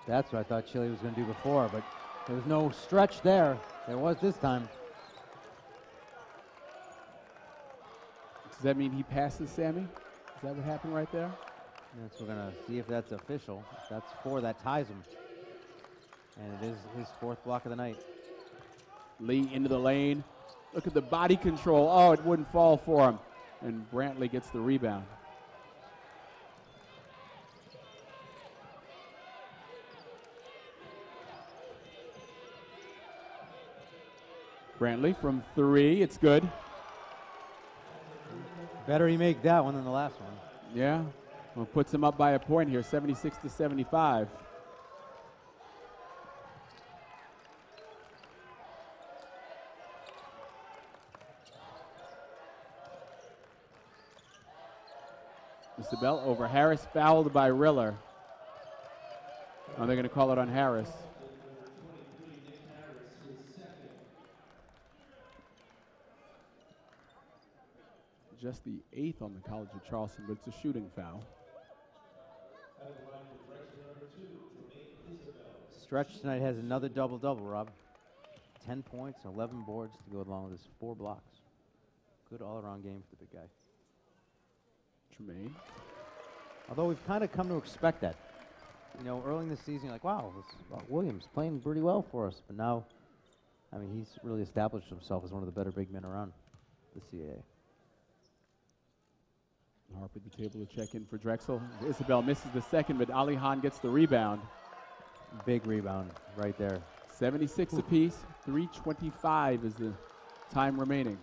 That's what I thought Chile was going to do before, but there was no stretch there. There was this time. Does that mean he passes Sammy? Is that what happened right there? Yes, we're going to see if that's official. If that's 4, that ties him. And it is his 4th block of the night. Lee into the lane. Look at the body control. Oh, it wouldn't fall for him. And Brantley gets the rebound. Brantley from 3. It's good. Better he make that one than the last one. Yeah. Well, puts him up by a point here, 76 to 75. Isabel over Harris, fouled by Riller. Oh, they're going to call it on Harris. Just the 8th on the College of Charleston, but it's a shooting foul. Stretch tonight has another double-double, Rob. 10 points, 11 boards to go along with his 4 blocks. Good all-around game for the big guy. Tremaine. Although we've kind of come to expect that. You know, early in the season, you're like, wow, Williams playing pretty well for us. But now, I mean, he's really established himself as one of the better big men around the CAA. Harper at the table to check in for Drexel. Isabel misses the second, but Ali Han gets the rebound. Big rebound right there. 76 apiece, 3:25 is the time remaining.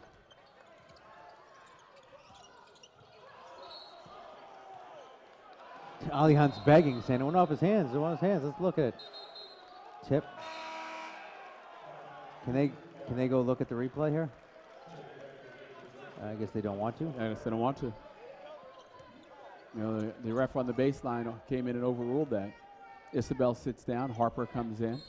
Ali Han's begging, saying it went off his hands. It went off his hands. Let's look at it. Tip. Can they go look at the replay here? I guess they don't want to. I guess they don't want to. You know, the ref on the baseline came in and overruled that. Isabel sits down. Harper comes in.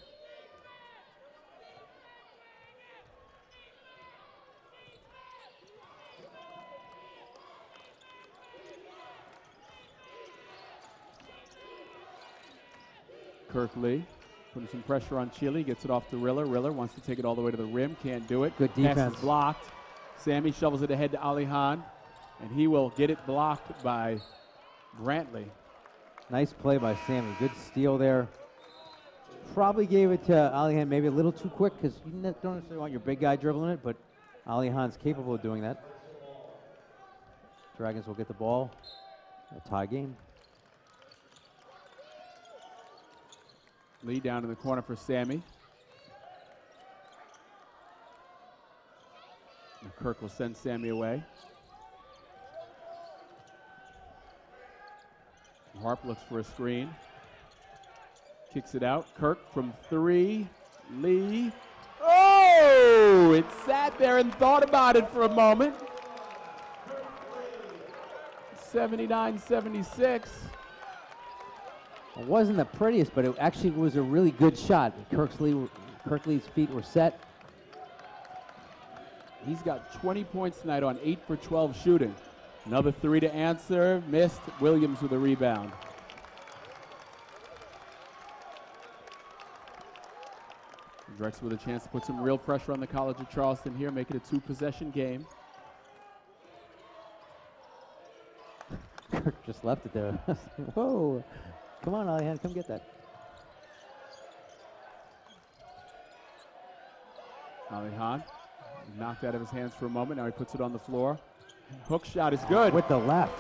Kirk Lee putting some pressure on Chile. Gets it off to Riller. Riller wants to take it all the way to the rim. Can't do it. Good defense. Pass is blocked. Sammy shovels it ahead to Ali Han, and he will get it blocked by Brantley. Nice play by Sammy. Good steal there. Probably gave it to Ali Han maybe a little too quick because you don't necessarily want your big guy dribbling it, but Ali Han's capable of doing that. Dragons will get the ball. A tie game. Lee down in the corner for Sammy. And Kirk will send Sammy away. Harp looks for a screen. Kicks it out. Kirk from 3. Lee. Oh! It sat there and thought about it for a moment. 79-76. It wasn't the prettiest, but it actually was a really good shot. Kirk Lee's feet were set. He's got 20 points tonight on 8 for 12 shooting. Another 3 to answer. Missed. Williams with a rebound. Drexel with a chance to put some real pressure on the College of Charleston here, make it a 2-possession game. Kirk just left it there. Whoa. Come on, Alihan, come get that. Alihan knocked out of his hands for a moment. Now he puts it on the floor. Hook shot is good. With the left.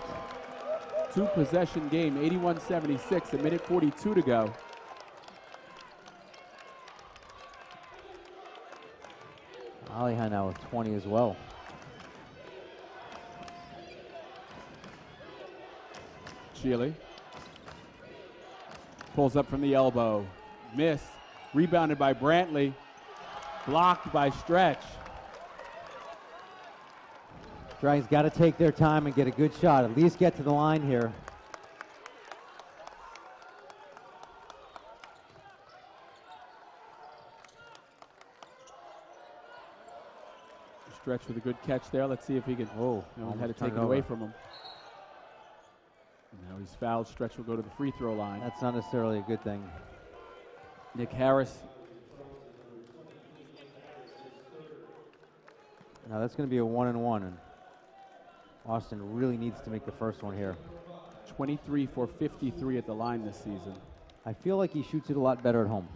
2-possession game, 81-76, a minute 42 to go. Alihan now with 20 as well. Shealy pulls up from the elbow. Miss. Rebounded by Brantley. Blocked by Stretch. Dragons got to take their time and get a good shot. At least get to the line here. Stretch with a good catch there. Let's see if he can. Oh, had to take it away from him. Now he's fouled. Stretch will go to the free throw line. That's not necessarily a good thing. Nick Harris. Now that's going to be a 1-and-1, and Austin really needs to make the first one here. 23 for 53 at the line this season. I feel like he shoots it a lot better at home.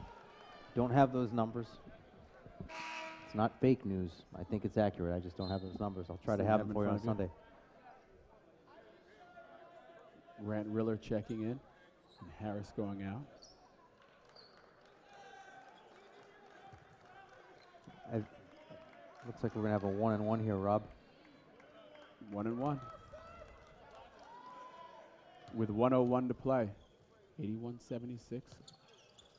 Don't have those numbers. It's not fake news. I think it's accurate. I just don't have those numbers. I'll try to have them for you on Sunday. Grant Riller checking in, and Harris going out. Looks like we're going to have a 1-and-1 here, Rob. 1-and-1. With 1:01 to play. 81-76.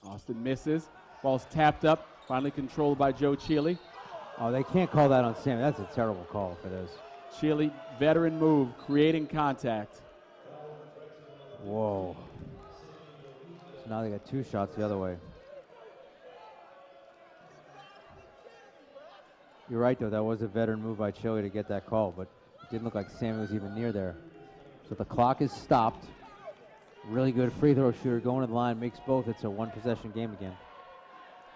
Austin misses. Ball's tapped up. Finally controlled by Joe Chealy. Oh, they can't call that on Sam. That's a terrible call if it is. Chealy, veteran move, creating contact. Whoa. So now they got 2 shots the other way. You're right, though. That was a veteran move by Chealy to get that call, but it didn't look like Sammy was even near there. So the clock is stopped. Really good free throw shooter going to the line, makes both. It's a 1-possession game again.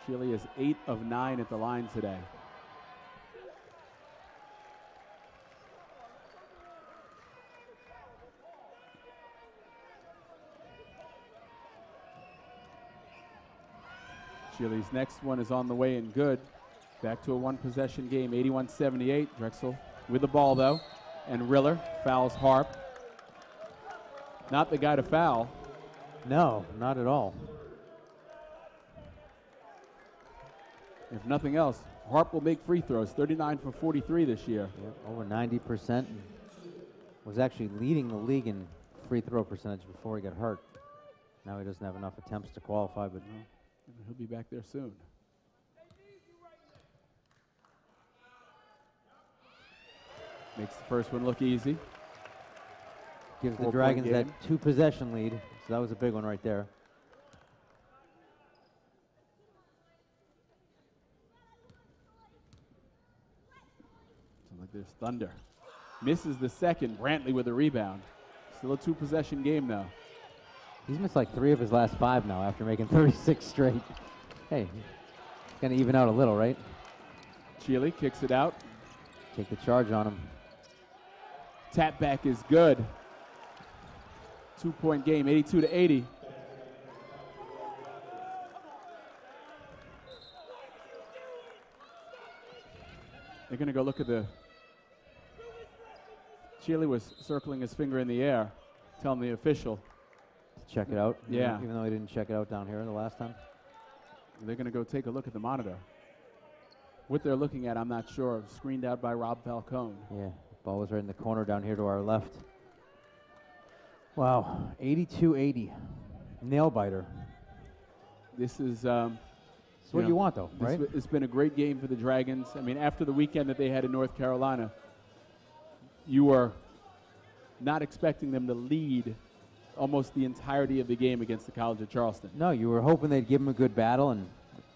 Chealy is 8 of 9 at the line today. Chealy's next one is on the way and good. Back to a 1-possession game, 81-78. Drexel with the ball, though. And Riller fouls Harp. Not the guy to foul. No, not at all. If nothing else, Harp will make free throws, 39 for 43 this year. Yep, over 90%. Was actually leading the league in free throw percentage before he got hurt. Now he doesn't have enough attempts to qualify, but no. He'll be back there soon. Makes the first one look easy. Gives the Dragons that 2-possession lead. So that was a big one right there. Sounds like there's thunder. Misses the second. Brantley with a rebound. Still a 2-possession game though. He's missed like 3 of his last 5 now after making 36 straight. Hey, gonna even out a little, right? Chealy kicks it out. Take the charge on him. Tap back is good. 2-point game, 82-80. They're going to go look at the. Chealy was circling his finger in the air, telling the official to check it out. Yeah. Even though he didn't check it out down here the last time. They're going to go take a look at the monitor. What they're looking at, I'm not sure. Screened out by Rob Falcone. Yeah, ball was right in the corner down here to our left. Wow, 82-80. Nail biter. This is it's what you want, though, right? It's been a great game for the Dragons. I mean, after the weekend that they had in North Carolina, you were not expecting them to lead almost the entirety of the game against the College of Charleston. No, you were hoping they'd give them a good battle and,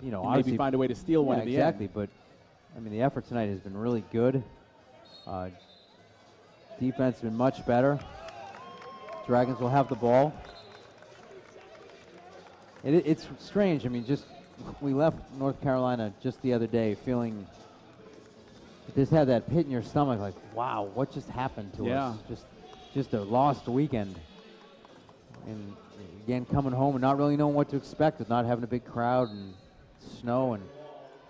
you know, and maybe find a way to steal one in the exactly, end. But, I mean, the effort tonight has been really good. Defense has been much better. Dragons will have the ball. It's strange. I mean, just we left North Carolina just the other day feeling, just had that pit in your stomach, like, wow, what just happened to us? Just a lost weekend. And again, coming home and not really knowing what to expect with not having a big crowd and snow. And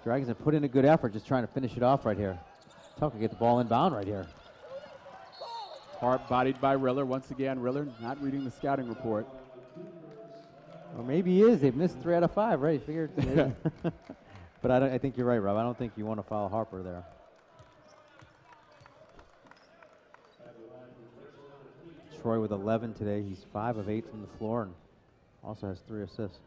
Dragons have put in a good effort just trying to finish it off right here. Tuck will get the ball inbound right here. Hart bodied by Riller. Once again, Riller not reading the scouting report. Or maybe he is. They've missed 3 out of 5, right? Figured. But I think you're right, Rob. I don't think you want to foul Harper there. Troy with 11 today. He's 5 of 8 from the floor and also has 3 assists.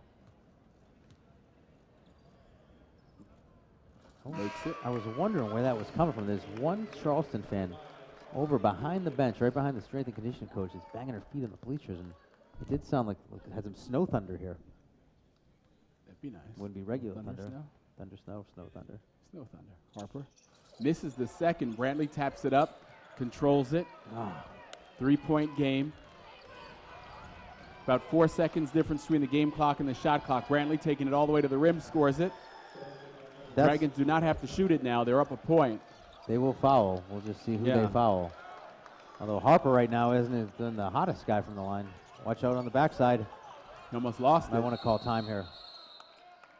Makes it. I was wondering where that was coming from. There's one Charleston fan over behind the bench, right behind the strength and conditioning coach, is banging her feet on the bleachers, and it did sound like it had some snow thunder here. That'd be nice. Wouldn't be regular thunder. Snow? Thunder, snow, snow, thunder. Snow thunder. Harper misses the second. Brantley taps it up, controls it. 3-point game. About 4 seconds difference between the game clock and the shot clock. Brantley taking it all the way to the rim, scores it. Dragons do not have to shoot it now. They're up a point. They will foul. We'll just see who they foul. Although Harper right now isn't the hottest guy from the line. Watch out on the backside. He almost lost it. I want to call time here.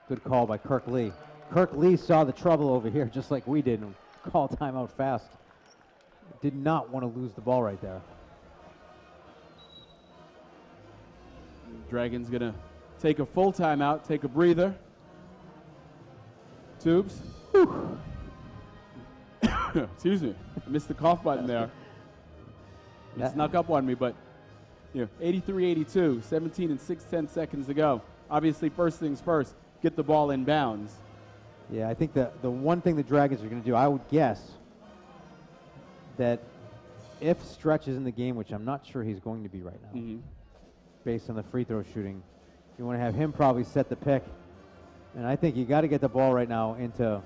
Good call by Kirk Lee. Kirk Lee saw the trouble over here just like we did and called timeout fast. Did not want to lose the ball right there. Dragons going to take a full timeout, take a breather. Tubes. Excuse me. I missed the cough button there. It snuck up on me, but 83-82, 17 and 6/10 seconds to go. Obviously, first things first, get the ball in bounds. Yeah, I think the one thing the Dragons are going to do, I would guess, that if Stretch is in the game, which I'm not sure he's going to be right now, based on the free throw shooting, you want to have him probably set the pick. And I think you got to get the ball right now into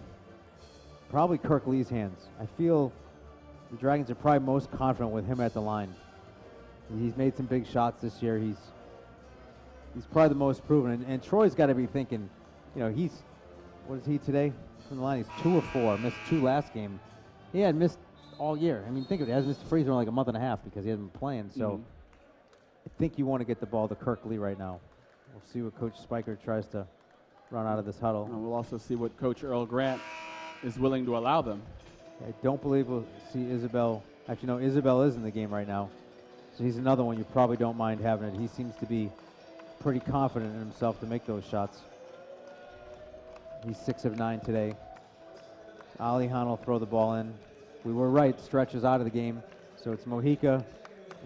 probably Kirk Lee's hands. I feel the Dragons are probably most confident with him at the line. He's made some big shots this year. He's probably the most proven. And Troy's got to be thinking, what is he today from the line? He's 2 of 4, missed 2 last game. He had missed all year. I mean, think of it. He hasn't missed a free throw in like a month and a half because he hasn't been playing. So I think you want to get the ball to Kirk Lee right now. We'll see what Coach Spiker tries to run out of this huddle. And we'll also see what Coach Earl Grant is willing to allow them. I don't believe we'll see Isabel. Actually, no, Isabel is in the game right now. So he's another one you probably don't mind having it. He seems to be pretty confident in himself to make those shots. He's 6 of 9 today. Alihan will throw the ball in. We were right, Stretch is out of the game. So it's Mojica,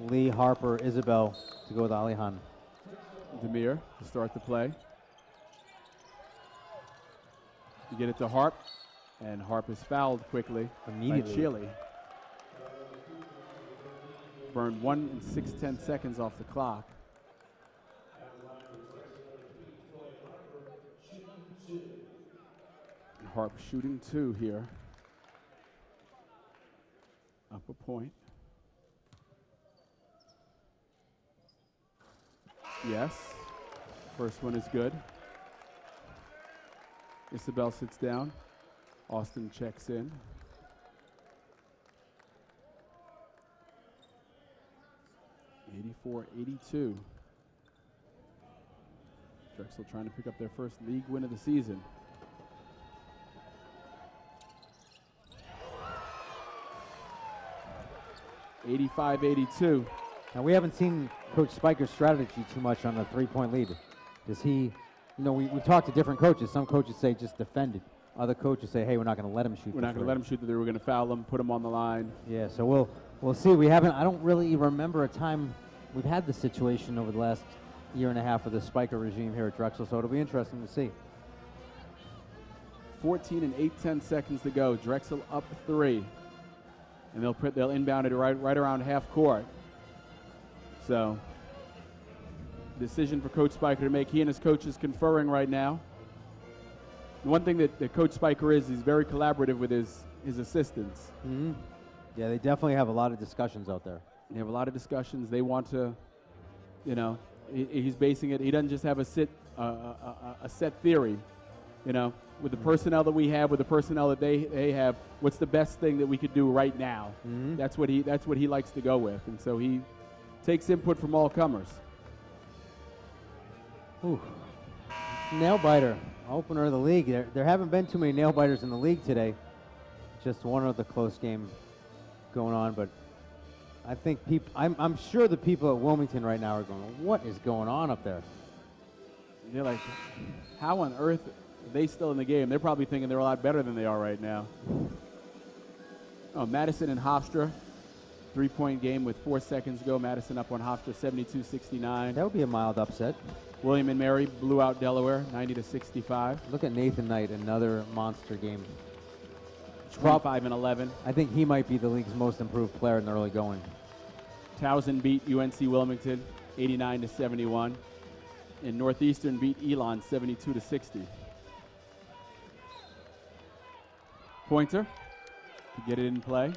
Lee, Harper, Isabel to go with Alihan. Demir to start the play. You get it to Harp, and Harp is fouled quickly immediately. By Chile. Burned 1 and 6/10 seconds off the clock. Harp shooting 2 here. Up a point. Yes. First one is good. Isabel sits down. Austin checks in. (84-82). Drexel trying to pick up their first league win of the season. (85-82). Now, we haven't seen Coach Spiker's strategy too much on the 3-point lead. Does he, we talked to different coaches. Some coaches say just defend it. Other coaches say, hey, we're not going to let him shoot. We're not going to let him shoot. We're going to foul him, put him on the line. Yeah, so we'll see. I don't really remember a time we've had this situation over the last year and a half of the Spiker regime here at Drexel, so it'll be interesting to see. 14 and 8/10 seconds to go. Drexel up 3. And they'll inbound it right around half court. So, decision for Coach Spiker to make. He and his coach is conferring right now. The one thing that Coach Spiker is, he's very collaborative with his assistants. Yeah, they definitely have a lot of discussions out there. They have a lot of discussions. They want to, he's basing it. He doesn't just have a set theory. You know, with the personnel that we have, with the personnel that they have, what's the best thing that we could do right now? That's what he likes to go with, and so he takes input from all comers. Ooh. Nail biter, opener of the league. There haven't been too many nail biters in the league today. Just one other close game going on, but I think I'm sure the people at Wilmington right now are going, what is going on up there? They're like, how on earth are they still in the game? They're probably thinking they're a lot better than they are right now. Oh, Madison and Hofstra, 3-point game with 4 seconds to go. Madison up on Hofstra, 72-69. That would be a mild upset. William and Mary blew out Delaware, 90-65. Look at Nathan Knight, another monster game. 25-11. I think he might be the league's most improved player in the early going. Towson beat UNC Wilmington, 89-71. And Northeastern beat Elon, 72-60. Pointer to get it in play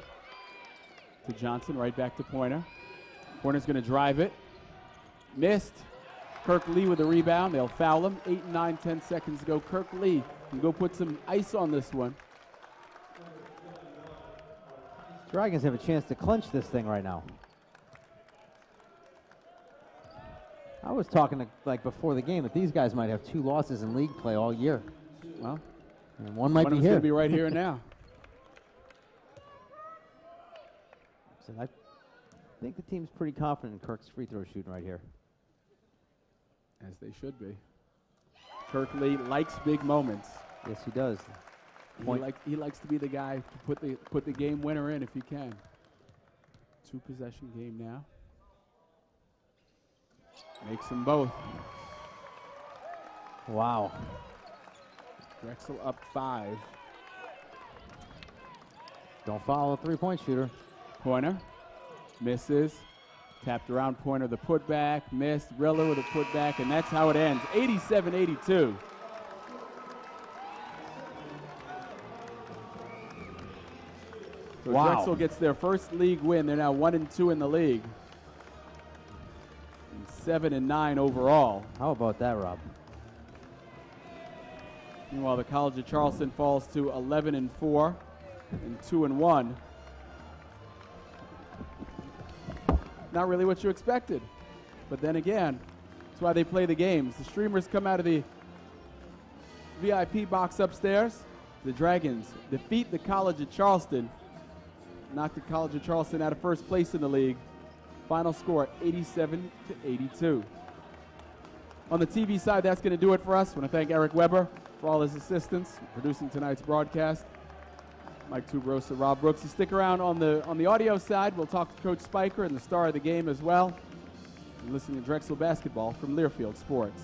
to Johnson, right back to Pointer. Pointer's going to drive it. Missed. Kirk Lee with a rebound. They'll foul him. 8, 9, 10 seconds to go. Kirk Lee can go put some ice on this one. Dragons have a chance to clinch this thing right now. I was talking like before the game that these guys might have 2 losses in league play all year. Well, and one might be here. here. Going to be right here and now. So I think the team's pretty confident in Kirk's free throw shooting right here. As they should be. Kirk Lee likes big moments. Yes, he does. He likes to be the guy to put the game winner in if he can. 2-possession game now. Makes them both. Wow. Drexel up 5. Don't follow a 3-point shooter. Pointer misses. Tapped around Pointer, the putback, missed. Riller with a putback, and that's how it ends. 87-82. So wow. Drexel gets their first league win. They're now 1-2 in the league. 7-9 overall. How about that, Rob? Meanwhile, the College of Charleston falls to 11-4 and 2-1. Not really what you expected. But then again, that's why they play the games. The streamers come out of the VIP box upstairs. The Dragons defeat the College of Charleston, knock the College of Charleston out of first place in the league. Final score, 87-82. On the TV side, that's going to do it for us. I want to thank Eric Weber for all his assistance in producing tonight's broadcast. Mike Tuberosa, Rob Brooks. You stick around on the audio side. We'll talk to Coach Spiker and the star of the game as well. And listen to Drexel basketball from Learfield Sports.